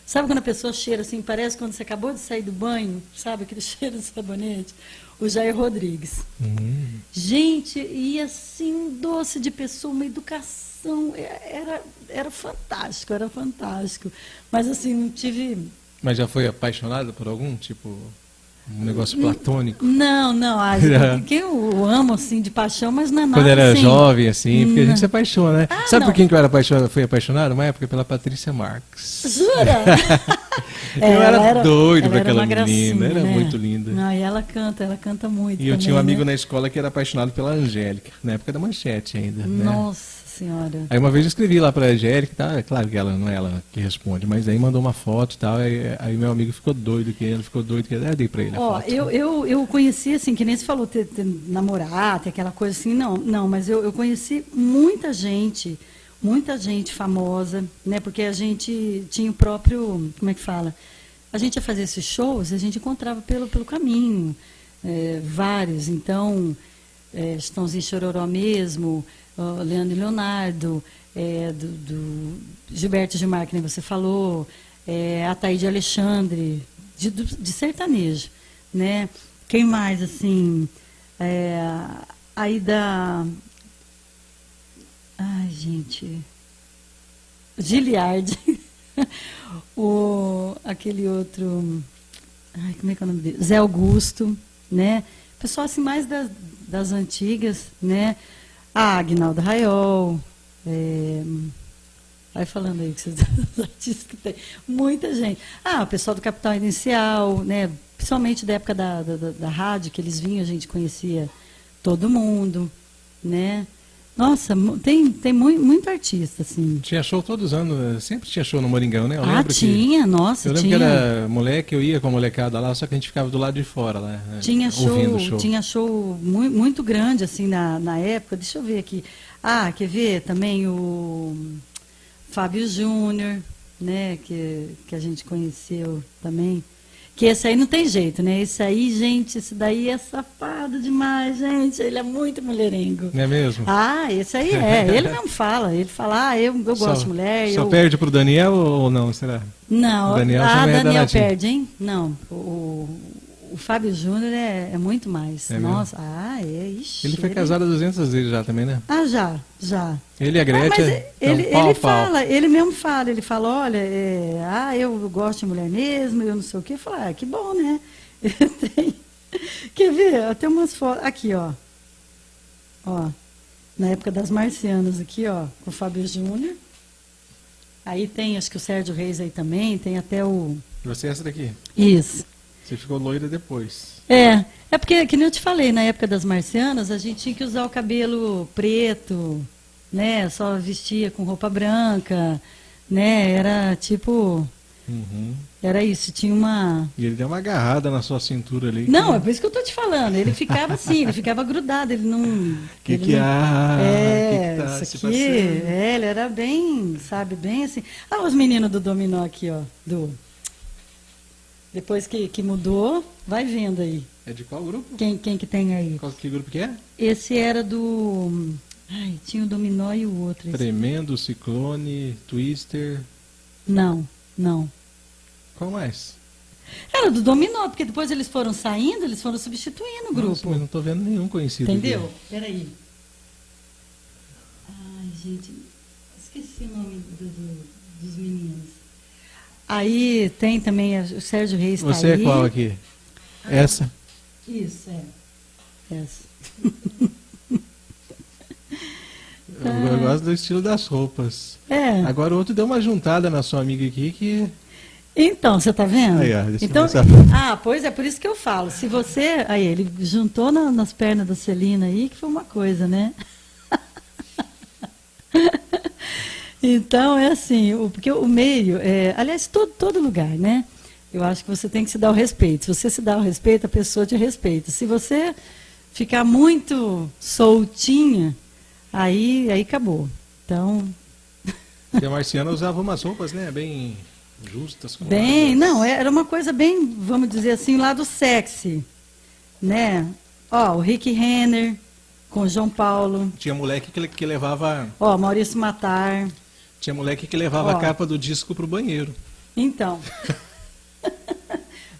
[SPEAKER 1] Sabe quando a pessoa cheira, assim, parece quando você acabou de sair do banho? Sabe aquele cheiro de sabonete? O Jair Rodrigues. Gente, e assim, um doce de pessoa, uma educação... Era fantástico, era fantástico. Mas, assim, não tive...
[SPEAKER 2] Mas já foi apaixonada por algum, tipo, um negócio platônico?
[SPEAKER 1] Não. Que eu amo, assim, de paixão, mas não é nada
[SPEAKER 2] Quando era
[SPEAKER 1] assim.
[SPEAKER 2] jovem, assim, porque a gente se apaixona, né? Sabe
[SPEAKER 1] não.
[SPEAKER 2] por quem que eu era apaixonado? Fui apaixonado? Uma época pela Patrícia Marques.
[SPEAKER 1] Jura?
[SPEAKER 2] Eu era doido por aquela
[SPEAKER 1] gracinha,
[SPEAKER 2] menina, era
[SPEAKER 1] né?
[SPEAKER 2] muito linda.
[SPEAKER 1] Não, e ela canta muito.
[SPEAKER 2] E eu
[SPEAKER 1] também,
[SPEAKER 2] tinha um amigo
[SPEAKER 1] né?
[SPEAKER 2] na escola que era apaixonado pela Angélica, na época da Manchete ainda. Né?
[SPEAKER 1] Nossa Senhora.
[SPEAKER 2] Aí uma vez eu escrevi lá pra Angélica, tá? É claro que ela não é ela que responde, mas aí mandou uma foto e tal, aí meu amigo ficou doido, que ele ficou doido, que eu dei pra ele a
[SPEAKER 1] Ó,
[SPEAKER 2] foto.
[SPEAKER 1] eu conheci, assim, que nem você falou, ter namorar, ter aquela coisa assim, não, mas eu conheci muita gente famosa, né? Porque a gente tinha o próprio, como é que fala? A gente ia fazer esses shows, a gente encontrava pelo caminho, vários. Então, Chitãozinho e Chororó mesmo, Leandro e Leonardo, do Gilberto Gilmar, que nem você falou, Ataíde Alexandre, de sertanejo, né? Quem mais, assim, aí da... Ai, gente... Giliardi, aquele outro... Ai, como é que é o nome dele? Zé Augusto, né? Pessoal, assim, mais das antigas, né? Agnaldo Raiol, vai falando aí que vocês os artistas que tem. Muita gente. O pessoal do Capital Inicial, né? Principalmente da época da rádio, que eles vinham, a gente conhecia todo mundo, né? Nossa, tem muito artista, assim.
[SPEAKER 2] Tinha show todos os anos, sempre tinha show no Moringão, né? Eu lembro
[SPEAKER 1] tinha, nossa,
[SPEAKER 2] eu lembro
[SPEAKER 1] tinha.
[SPEAKER 2] que era moleque, eu ia com a molecada lá, só que a gente ficava do lado de fora lá, ouvindo show.
[SPEAKER 1] Tinha show muito grande, assim, na época. Deixa eu ver aqui. Quer ver também o Fábio Júnior, né? Que a gente conheceu também. Que esse aí não tem jeito, né? Esse aí, gente, esse daí é safado demais, gente. Ele é muito mulherengo.
[SPEAKER 2] Não é mesmo?
[SPEAKER 1] Esse aí Ele mesmo fala. Ele fala, eu gosto de mulher.
[SPEAKER 2] Só perde pro Daniel ou não, será?
[SPEAKER 1] Não,
[SPEAKER 2] Daniel
[SPEAKER 1] perde, hein? Não, o Fábio Júnior é muito mais. Nossa, ixi.
[SPEAKER 2] Ele foi casado 200 vezes já também, né?
[SPEAKER 1] Já.
[SPEAKER 2] Ele e a Gretchen.
[SPEAKER 1] Ele mesmo fala, olha, eu gosto de mulher mesmo, eu não sei o quê. Eu falo, que bom, né? Quer ver? Tem umas fotos. Aqui, ó. Na época das Marcianas, aqui, ó, com o Fábio Júnior. Aí tem, acho que o Sérgio Reis aí também, tem até o...
[SPEAKER 2] Você é essa daqui?
[SPEAKER 1] Isso.
[SPEAKER 2] Você ficou loira depois.
[SPEAKER 1] É porque, que nem eu te falei, na época das Marcianas, a gente tinha que usar o cabelo preto, né? Só vestia com roupa branca, né? Era tipo... Era isso, tinha uma...
[SPEAKER 2] E ele deu uma agarrada na sua cintura ali.
[SPEAKER 1] Não, é por isso que eu tô te falando. Ele ficava assim, ele ficava grudado, ele não...
[SPEAKER 2] Que tá
[SPEAKER 1] isso aqui, ele era bem, sabe, bem assim... os meninos do Dominó aqui, ó, Depois que mudou, vai vendo aí.
[SPEAKER 2] É de qual grupo?
[SPEAKER 1] Quem que tem aí?
[SPEAKER 2] Que grupo que é?
[SPEAKER 1] Esse era do... tinha o Dominó e o outro.
[SPEAKER 2] Tremendo, Ciclone, Twister...
[SPEAKER 1] Não.
[SPEAKER 2] Qual mais?
[SPEAKER 1] Era do Dominó, porque depois eles foram saindo, eles foram substituindo o grupo.
[SPEAKER 2] Nossa, mas não estou vendo nenhum conhecido.
[SPEAKER 1] Entendeu?
[SPEAKER 2] Aqui.
[SPEAKER 1] Peraí. Gente, esqueci o nome dos meninos. Aí tem também o Sérgio Reis.
[SPEAKER 2] Você é qual aqui? Essa?
[SPEAKER 1] Isso, essa.
[SPEAKER 2] Eu gosto do estilo das roupas. Agora o outro deu uma juntada na sua amiga aqui que...
[SPEAKER 1] Então, você está vendo?
[SPEAKER 2] Então,
[SPEAKER 1] pois é, por isso que eu falo. Se você... Aí, ele juntou nas pernas da Celina aí, que foi uma coisa, né? Então, é assim, porque o meio, aliás, todo lugar, né? Eu acho que você tem que se dar o respeito. Se você se dá o respeito, a pessoa te respeita. Se você ficar muito soltinha, aí acabou. Então...
[SPEAKER 2] E a Marciana usava umas roupas, né, bem justas.
[SPEAKER 1] Bem, não, era uma coisa bem, vamos dizer assim, lá do sexy, né? Ó, o Rick Renner com o João Paulo.
[SPEAKER 2] Tinha moleque que levava...
[SPEAKER 1] Ó, Maurício Matar.
[SPEAKER 2] Tinha moleque que levava a capa do disco pro banheiro.
[SPEAKER 1] Então.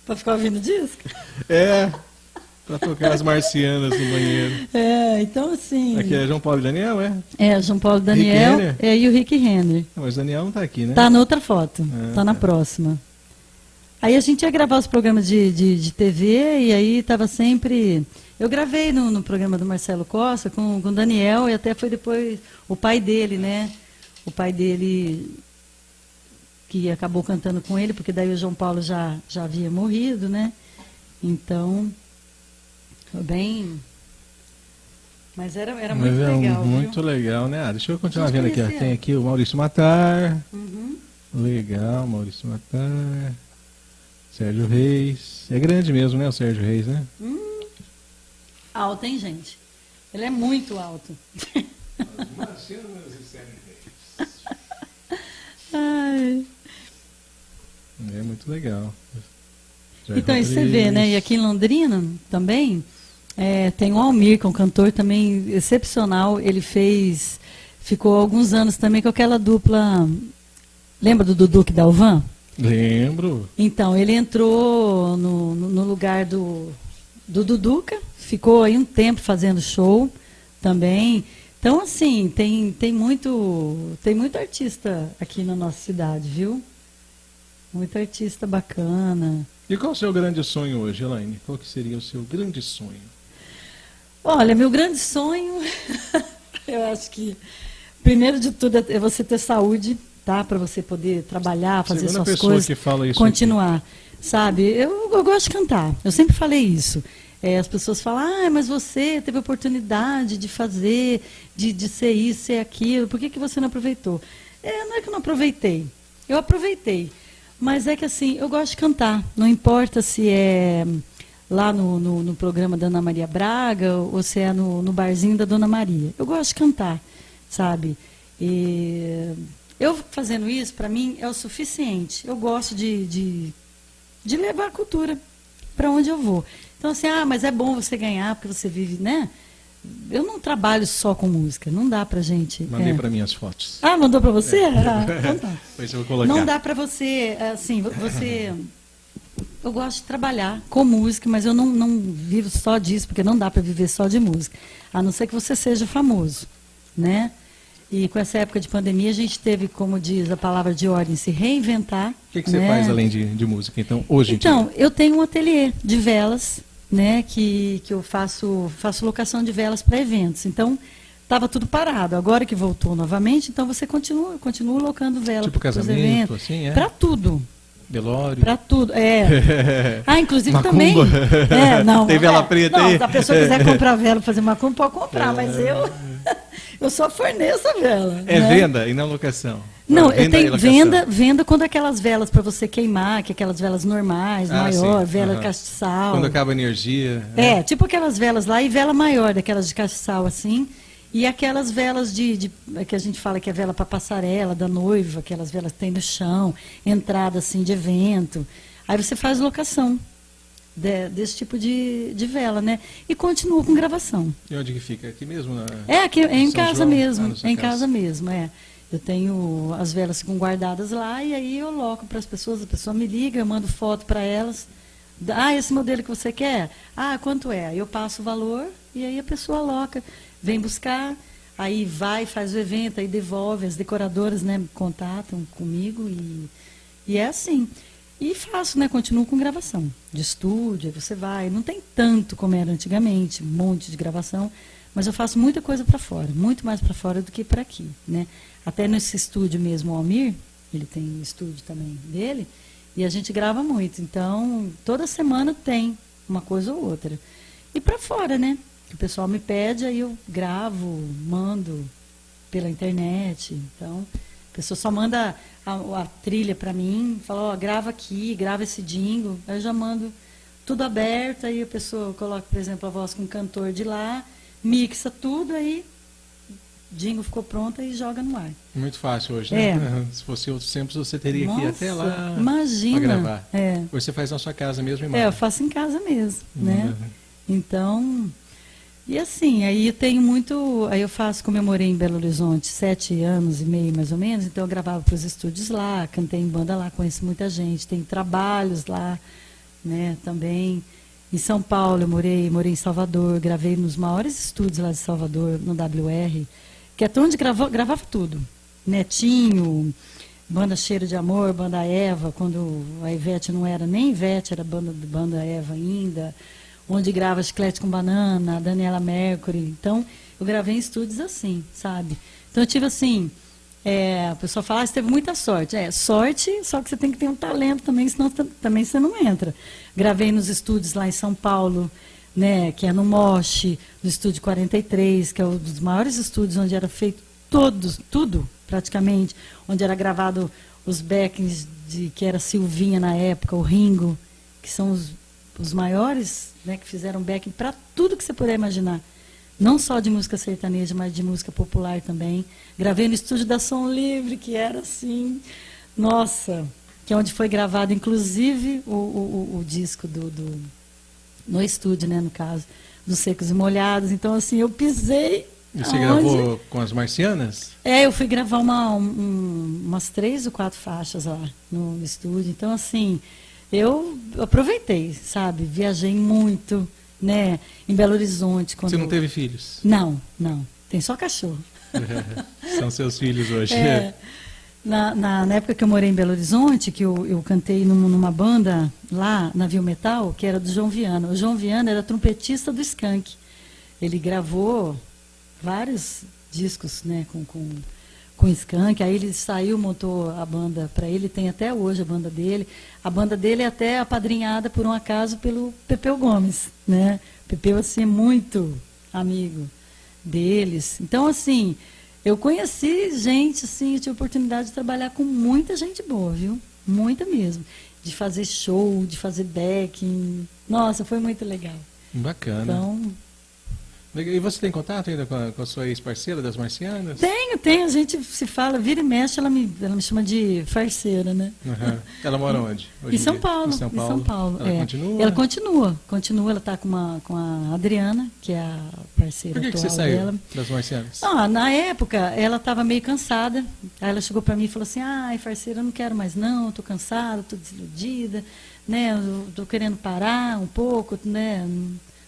[SPEAKER 1] Pra ficar ouvindo disco?
[SPEAKER 2] Pra tocar as marcianas no banheiro.
[SPEAKER 1] Então assim...
[SPEAKER 2] Aqui é João Paulo e Daniel,
[SPEAKER 1] João Paulo e Daniel e o Rick Renner.
[SPEAKER 2] Mas o Daniel não tá aqui, né?
[SPEAKER 1] Tá na outra foto, tá na próxima. Aí a gente ia gravar os programas de TV e aí tava sempre... Eu gravei no programa do Marcelo Costa com o Daniel e até foi depois o pai dele, né? O pai dele que acabou cantando com ele, porque daí o João Paulo já havia morrido, né? Então, foi bem... Mas era muito legal,
[SPEAKER 2] muito legal, né? Deixa eu continuar vendo aqui. Tem aqui o Maurício Matar. Legal, Maurício Matar. Sérgio Reis. É grande mesmo, né, o Sérgio Reis, né?
[SPEAKER 1] Alto, hein, gente? Ele é muito alto.
[SPEAKER 2] As Marcianas e Sérgio Reis.
[SPEAKER 1] Ai.
[SPEAKER 2] É muito legal.
[SPEAKER 1] Então, isso você vê, né? E aqui em Londrina também tem o Almir, que é um cantor também excepcional. Ele ficou alguns anos também com aquela dupla. Lembra do Dudu que Dalvan?
[SPEAKER 2] Lembro.
[SPEAKER 1] Então, ele entrou no lugar do Duduca, ficou aí um tempo fazendo show também. Então, assim, tem muito artista aqui na nossa cidade, viu? Muito artista bacana.
[SPEAKER 2] E qual é o seu grande sonho hoje, Elaine? Qual que seria o seu grande sonho?
[SPEAKER 1] Olha, meu grande sonho, eu acho que, primeiro de tudo, é você ter saúde, tá? Para você poder trabalhar, fazer suas coisas,
[SPEAKER 2] que fala isso
[SPEAKER 1] continuar.
[SPEAKER 2] Aqui.
[SPEAKER 1] Sabe? Eu gosto de cantar, eu sempre falei isso. As pessoas falam, mas você teve a oportunidade de fazer, de ser isso, ser aquilo, por que você não aproveitou? Não é que eu não aproveitei, eu aproveitei. Mas é que assim, eu gosto de cantar, não importa se é lá no programa da Ana Maria Braga ou se é no barzinho da Dona Maria. Eu gosto de cantar, sabe? E eu fazendo isso, para mim, é o suficiente. Eu gosto de levar a cultura para onde eu vou. Então, assim, mas é bom você ganhar, porque você vive, né? Eu não trabalho só com música, não dá pra gente...
[SPEAKER 2] Mandei para mim as fotos.
[SPEAKER 1] Mandou para você? Então tá.
[SPEAKER 2] Pois eu vou colocar.
[SPEAKER 1] Não dá para você, assim, eu gosto de trabalhar com música, mas eu não vivo só disso, porque não dá para viver só de música, a não ser que você seja famoso, né? E com essa época de pandemia, a gente teve, como diz a palavra de ordem, se reinventar.
[SPEAKER 2] O que você faz além de música, então, hoje em dia?
[SPEAKER 1] Então, eu tenho um ateliê de velas, né, que eu faço locação de velas para eventos. Então, estava tudo parado. Agora que voltou novamente, então você continua locando velas
[SPEAKER 2] tipo
[SPEAKER 1] para os
[SPEAKER 2] casamento,
[SPEAKER 1] eventos.
[SPEAKER 2] assim,
[SPEAKER 1] Para tudo.
[SPEAKER 2] Velório.
[SPEAKER 1] Para tudo, inclusive
[SPEAKER 2] macumba.
[SPEAKER 1] também. Não,
[SPEAKER 2] tem vela preta aí?
[SPEAKER 1] Se a pessoa quiser comprar vela, fazer macumba, pode comprar, mas eu só forneço a vela.
[SPEAKER 2] Venda e não locação?
[SPEAKER 1] Não, eu tenho venda quando aquelas velas para você queimar, que aquelas velas normais, maior, sim. Vela de castiçal.
[SPEAKER 2] Quando acaba a energia.
[SPEAKER 1] Tipo aquelas velas lá e vela maior, daquelas de castiçal assim. E aquelas velas que a gente fala que é vela para passarela, da noiva, aquelas velas que tem no chão, entrada assim de evento. Aí você faz locação desse tipo de vela, né? E continua com gravação.
[SPEAKER 2] E onde que fica? Aqui mesmo?
[SPEAKER 1] Aqui em casa
[SPEAKER 2] João?
[SPEAKER 1] mesmo. Em casa mesmo, Eu tenho as velas ficam guardadas lá e aí eu loco para as pessoas, a pessoa me liga, eu mando foto para elas. Esse modelo que você quer? Quanto é? Eu passo o valor e aí a pessoa aloca, vem buscar, aí faz o evento, aí devolve, as decoradoras, né, me contatam comigo e é assim. E faço, né, continuo com gravação de estúdio, aí você vai, não tem tanto como era antigamente, um monte de gravação, mas eu faço muita coisa para fora, muito mais para fora do que para aqui, né? Até nesse estúdio mesmo, o Almir, ele tem um estúdio também dele, e a gente grava muito. Então, toda semana tem uma coisa ou outra. E para fora, né? O pessoal me pede, aí eu gravo, mando pela internet. Então, o pessoa só manda a trilha para mim, fala, ó, grava aqui, grava esse jingle, aí eu já mando tudo aberto, aí a pessoa coloca, por exemplo, a voz com o cantor de lá, mixa tudo, aí jingle ficou pronto e joga no ar.
[SPEAKER 2] Muito fácil hoje, né?
[SPEAKER 1] É.
[SPEAKER 2] Se fosse outros tempos, você teria que ir até lá
[SPEAKER 1] imagina,
[SPEAKER 2] para gravar.
[SPEAKER 1] É.
[SPEAKER 2] Hoje você faz na sua casa mesmo e manda.
[SPEAKER 1] É, eu faço em casa mesmo, né? Então, e assim, aí eu tenho muito, aí eu faço, como eu morei em Belo Horizonte 7 anos e meio mais ou menos, então eu gravava para os estúdios lá, cantei em banda lá, conheço muita gente, tenho trabalhos lá, né, também. Em São Paulo eu morei em Salvador, gravei nos maiores estúdios lá de Salvador, no WR, que é onde gravava tudo. Netinho, banda Cheiro de Amor, banda Eva, quando a Ivete não era nem Ivete, era banda Eva ainda, onde grava Chiclete com Banana, a Daniela Mercury. Então, eu gravei em estúdios assim, sabe? Então, eu tive assim, o pessoal fala, você teve muita sorte. Sorte, só que você tem que ter um talento também, senão também você não entra. Gravei nos estúdios lá em São Paulo, né, que é no Moche, no Estúdio 43, que é um dos maiores estúdios onde era feito tudo praticamente, onde era gravado os backings que era Silvinha na época, o Ringo, que são os maiores, né, que fizeram backing para tudo que você puder imaginar. Não só de música sertaneja, mas de música popular também. Gravei no estúdio da Som Livre, que era assim, nossa, que é onde foi gravado, inclusive, o disco no estúdio, né, no caso, dos Secos e Molhados. Então, assim, eu pisei.
[SPEAKER 2] E você gravou com as Marcianas?
[SPEAKER 1] Eu fui gravar umas 3 ou 4 faixas lá no estúdio. Então, assim, eu aproveitei, sabe? Viajei muito, né? Em Belo Horizonte.
[SPEAKER 2] Você não teve filhos?
[SPEAKER 1] Não. Tem só cachorro.
[SPEAKER 2] São seus filhos hoje.
[SPEAKER 1] Na época que eu morei em Belo Horizonte, que eu cantei numa banda lá, Navio Metal, que era do João Viana. O João Viana era trompetista do Skank. Ele gravou vários discos, né, com Skank. Aí ele saiu, montou a banda para ele, tem até hoje a banda dele. A banda dele é até apadrinhada, por um acaso, pelo Pepeu Gomes, né? Pepeu, assim, é muito amigo deles. Então, assim, eu conheci gente, assim, eu tive a oportunidade de trabalhar com muita gente boa, viu? Muita mesmo. De fazer show, de fazer backing. Nossa, foi muito legal.
[SPEAKER 2] Bacana.
[SPEAKER 1] Então...
[SPEAKER 2] E você tem contato ainda com a sua ex-parceira das Marcianas?
[SPEAKER 1] Tenho, a gente se fala, vira e mexe, ela me chama de farceira, né?
[SPEAKER 2] Uhum. Ela mora onde?
[SPEAKER 1] Em São Paulo.
[SPEAKER 2] Em São Paulo. Ela continua?
[SPEAKER 1] Ela continua, ela está com a Adriana, que é a parceira atual dela. Por que você saiu
[SPEAKER 2] das Marcianas?
[SPEAKER 1] Na época, ela estava meio cansada, aí ela chegou para mim e falou assim, farceira, eu não quero mais não, estou cansada, estou desiludida, né? Estou querendo parar um pouco, né?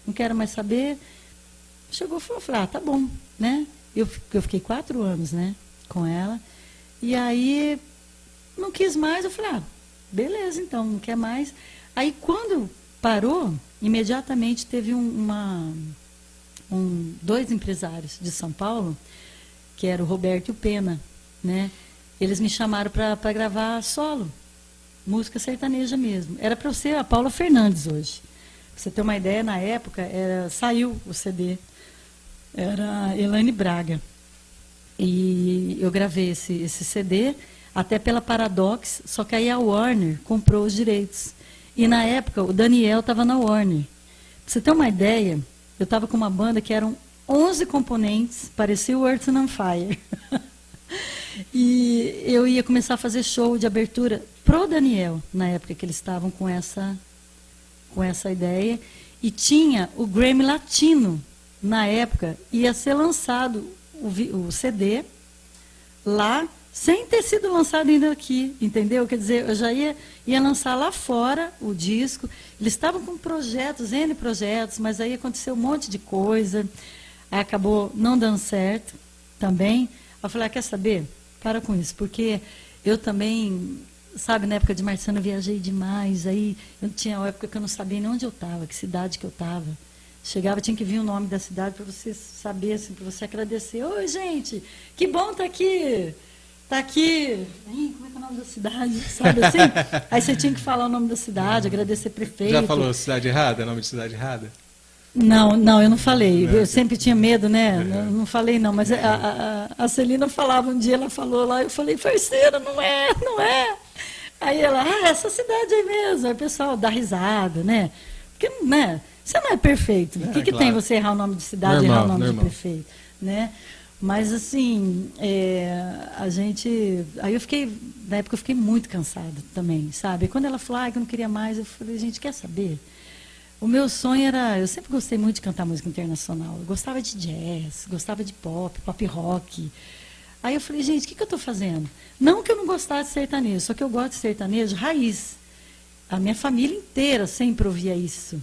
[SPEAKER 1] Não quero mais saber. Chegou e falou, tá bom, né? Eu fiquei 4 anos, né, com ela. E aí, não quis mais, eu falei, beleza, então, não quer mais. Aí, quando parou, imediatamente teve 2 empresários de São Paulo, que era o Roberto e o Pena, né? Eles me chamaram para gravar solo, música sertaneja mesmo. Era para eu ser a Paula Fernandes hoje. Pra você ter uma ideia, na época, saiu o CD. Era Elaine Braga. E eu gravei esse CD, até pela Paradox, só que aí a Warner comprou os direitos. E na época, o Daniel estava na Warner. Pra você ter uma ideia, eu estava com uma banda que eram 11 componentes, parecia o Earth and Fire. E eu ia começar a fazer show de abertura pro Daniel, na época que eles estavam com essa ideia. E tinha o Grammy Latino. Na época, ia ser lançado o CD lá, sem ter sido lançado ainda aqui, entendeu? Quer dizer, eu já ia lançar lá fora o disco. Eles estavam com projetos, N projetos, mas aí aconteceu um monte de coisa. Aí acabou não dando certo também. Eu falei, quer saber? Para com isso, porque eu também, sabe, na época de Marciano eu viajei demais. Aí eu tinha uma época que eu não sabia nem onde eu estava, que cidade que eu estava. Chegava, tinha que vir o nome da cidade para você saber, assim, para você agradecer. Oi, gente, que bom estar aqui. Está aqui. Como é que é o nome da cidade? Sabe assim? Aí você tinha que falar o nome da cidade, agradecer prefeito.
[SPEAKER 2] Já falou cidade errada, nome de cidade errada?
[SPEAKER 1] Não, eu não falei. Eu sempre tinha medo, né? Não falei, não. Mas a Celina falava um dia, ela falou lá, eu falei, Farceira, não é. Aí ela, essa cidade aí mesmo. Aí o pessoal dá risada, né? Porque, né? Você não é perfeito. O que tem você errar o nome de cidade, errar o nome de prefeito, né? Mas, assim, a gente... Aí na época eu fiquei muito cansada também, sabe? E quando ela falou que eu não queria mais, eu falei, gente, quer saber? O meu sonho era... Eu sempre gostei muito de cantar música internacional. Eu gostava de jazz, gostava de pop rock. Aí eu falei, gente, o que eu estou fazendo? Não que eu não gostasse de sertanejo, só que eu gosto de sertanejo raiz. A minha família inteira sempre ouvia isso.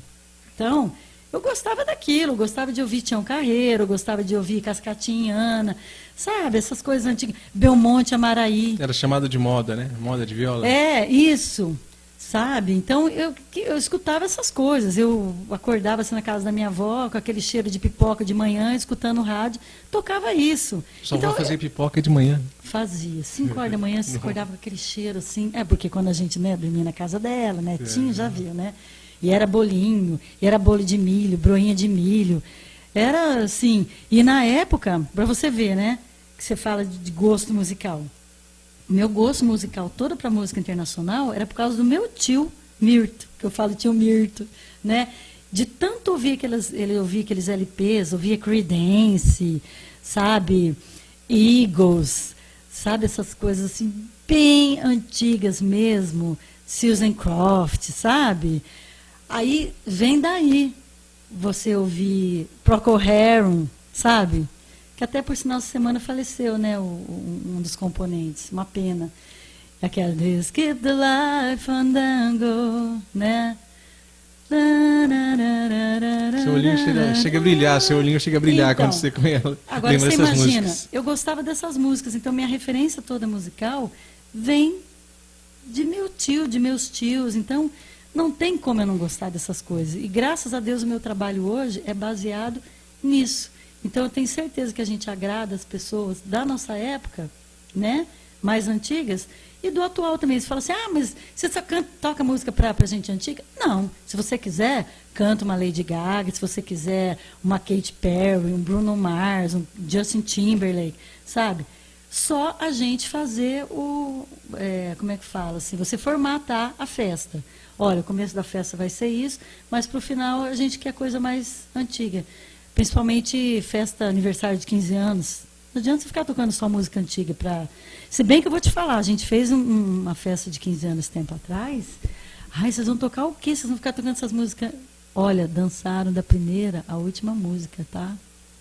[SPEAKER 1] Então, eu gostava daquilo, eu gostava de ouvir Tião Carreiro, eu gostava de ouvir Cascatinha, Ana, sabe? Essas coisas antigas. Belmonte, Amaraí.
[SPEAKER 2] Era chamado de moda, né? Moda de viola.
[SPEAKER 1] Isso. Sabe? Então, eu escutava essas coisas. Eu acordava assim, na casa da minha avó, com aquele cheiro de pipoca de manhã, escutando o rádio, tocava isso.
[SPEAKER 2] Só então, vou fazer pipoca de manhã?
[SPEAKER 1] Fazia. 5 horas da manhã, se acordava com aquele cheiro assim. Porque quando a gente, né, dormia na casa dela, netinho, já viu, né? E era bolinho, e era bolo de milho, broinha de milho. Era assim. E na época, para você ver, né, que você fala de gosto musical. O meu gosto musical todo para música internacional era por causa do meu tio Mirto, que eu falo tio Mirto, né? De tanto ouvir ele ouvia aqueles LPs, ouvia Creedence, sabe? Eagles, sabe? Essas coisas assim, bem antigas mesmo, Susan Croft, sabe? Aí vem daí você ouvir Procol Harum, sabe? Que até por sinal essa semana faleceu, né, um dos componentes, uma pena. Aquela This Keep the Life Fandango, né?
[SPEAKER 2] Seu olhinho chega a brilhar, então, quando você com ela.
[SPEAKER 1] Agora você imagina, músicas. Eu gostava dessas músicas, então minha referência toda musical vem de meu tio, de meus tios, então não tem como eu não gostar dessas coisas. E graças a Deus o meu trabalho hoje é baseado nisso. Então, eu tenho certeza que a gente agrada as pessoas da nossa época, né, mais antigas, e do atual também. Você fala assim, mas você só toca música para gente antiga? Não. Se você quiser, canta uma Lady Gaga, se você quiser uma Katy Perry, um Bruno Mars, um Justin Timberlake, sabe? Só a gente fazer como é que fala? Assim, você formatar a festa. Olha, o começo da festa vai ser isso, mas para o final a gente quer coisa mais antiga. Principalmente festa, aniversário de 15 anos. Não adianta você ficar tocando só música antiga. Se bem que eu vou te falar, a gente fez uma festa de 15 anos tempo atrás. Vocês vão tocar o quê? Vocês vão ficar tocando essas músicas? Olha, dançaram da primeira à última música, tá?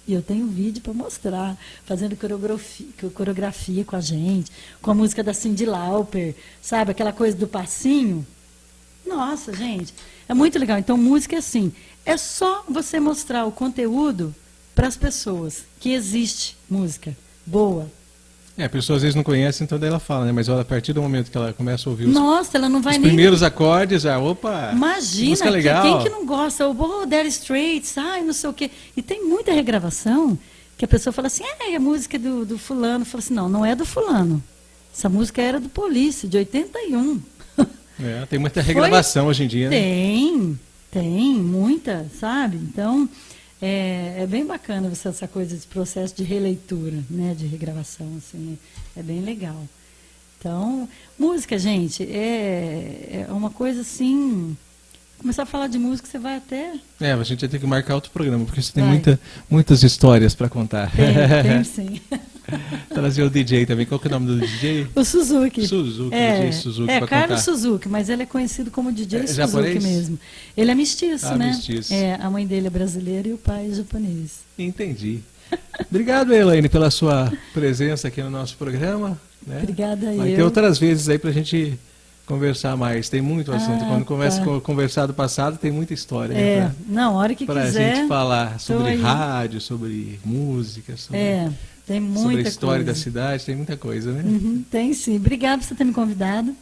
[SPEAKER 1] E eu tenho vídeo para mostrar, fazendo coreografia com a gente, com a música da Cyndi Lauper, sabe? Aquela coisa do passinho. Nossa, gente, é muito legal. Então, música é assim, é só você mostrar o conteúdo para as pessoas, que existe música boa.
[SPEAKER 2] A pessoa às vezes não conhece, então daí ela fala, né? Mas olha, a partir do momento que ela começa a ouvir
[SPEAKER 1] ela não vai
[SPEAKER 2] os
[SPEAKER 1] nem...
[SPEAKER 2] primeiros acordes, opa,
[SPEAKER 1] imagina,
[SPEAKER 2] legal.
[SPEAKER 1] Quem que não gosta? Dire Straits, não sei o quê. E tem muita regravação que a pessoa fala assim, a música do fulano. Fala assim, não é do fulano. Essa música era do Police, de 81.
[SPEAKER 2] Tem muita regravação hoje em dia, né?
[SPEAKER 1] Tem, muita, sabe? Então, é bem bacana essa coisa, esse processo de releitura, né? De regravação, assim, é bem legal. Então, música, gente, é uma coisa assim... Começar a falar de música, você vai até...
[SPEAKER 2] A gente vai ter que marcar outro programa, porque você tem muitas histórias para contar.
[SPEAKER 1] Tem sim.
[SPEAKER 2] Trazer o DJ também. Qual que é o nome do DJ?
[SPEAKER 1] O Suzuki.
[SPEAKER 2] DJ Suzuki.
[SPEAKER 1] Carlos Suzuki, mas ele é conhecido como DJ Suzuki
[SPEAKER 2] japonês?
[SPEAKER 1] Mesmo. Ele é mestiço, né?
[SPEAKER 2] Mestiço.
[SPEAKER 1] A mãe dele é brasileira e o pai é japonês.
[SPEAKER 2] Entendi. Obrigado, Elaine, pela sua presença aqui no nosso programa. Né?
[SPEAKER 1] Obrigada
[SPEAKER 2] Vai ter outras vezes aí para a gente conversar mais. Tem muito assunto. Quando começa a conversar do passado, tem muita história. Né,
[SPEAKER 1] a hora que quiser.
[SPEAKER 2] Para a gente falar sobre rádio, sobre música,
[SPEAKER 1] tem muita
[SPEAKER 2] sobre a história
[SPEAKER 1] coisa
[SPEAKER 2] da cidade, tem muita coisa, né?
[SPEAKER 1] Tem sim. Obrigada por você ter me convidado,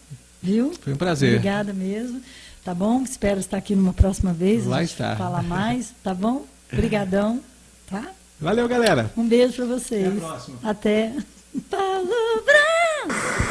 [SPEAKER 1] viu?
[SPEAKER 2] Foi um prazer.
[SPEAKER 1] Obrigada mesmo. Tá bom? Espero estar aqui numa próxima vez.
[SPEAKER 2] Lá está.
[SPEAKER 1] Falar mais, tá bom? Obrigadão, tá?
[SPEAKER 2] Valeu, galera.
[SPEAKER 1] Um beijo para vocês.
[SPEAKER 2] Até a próxima.
[SPEAKER 1] Até. Paulo Brás!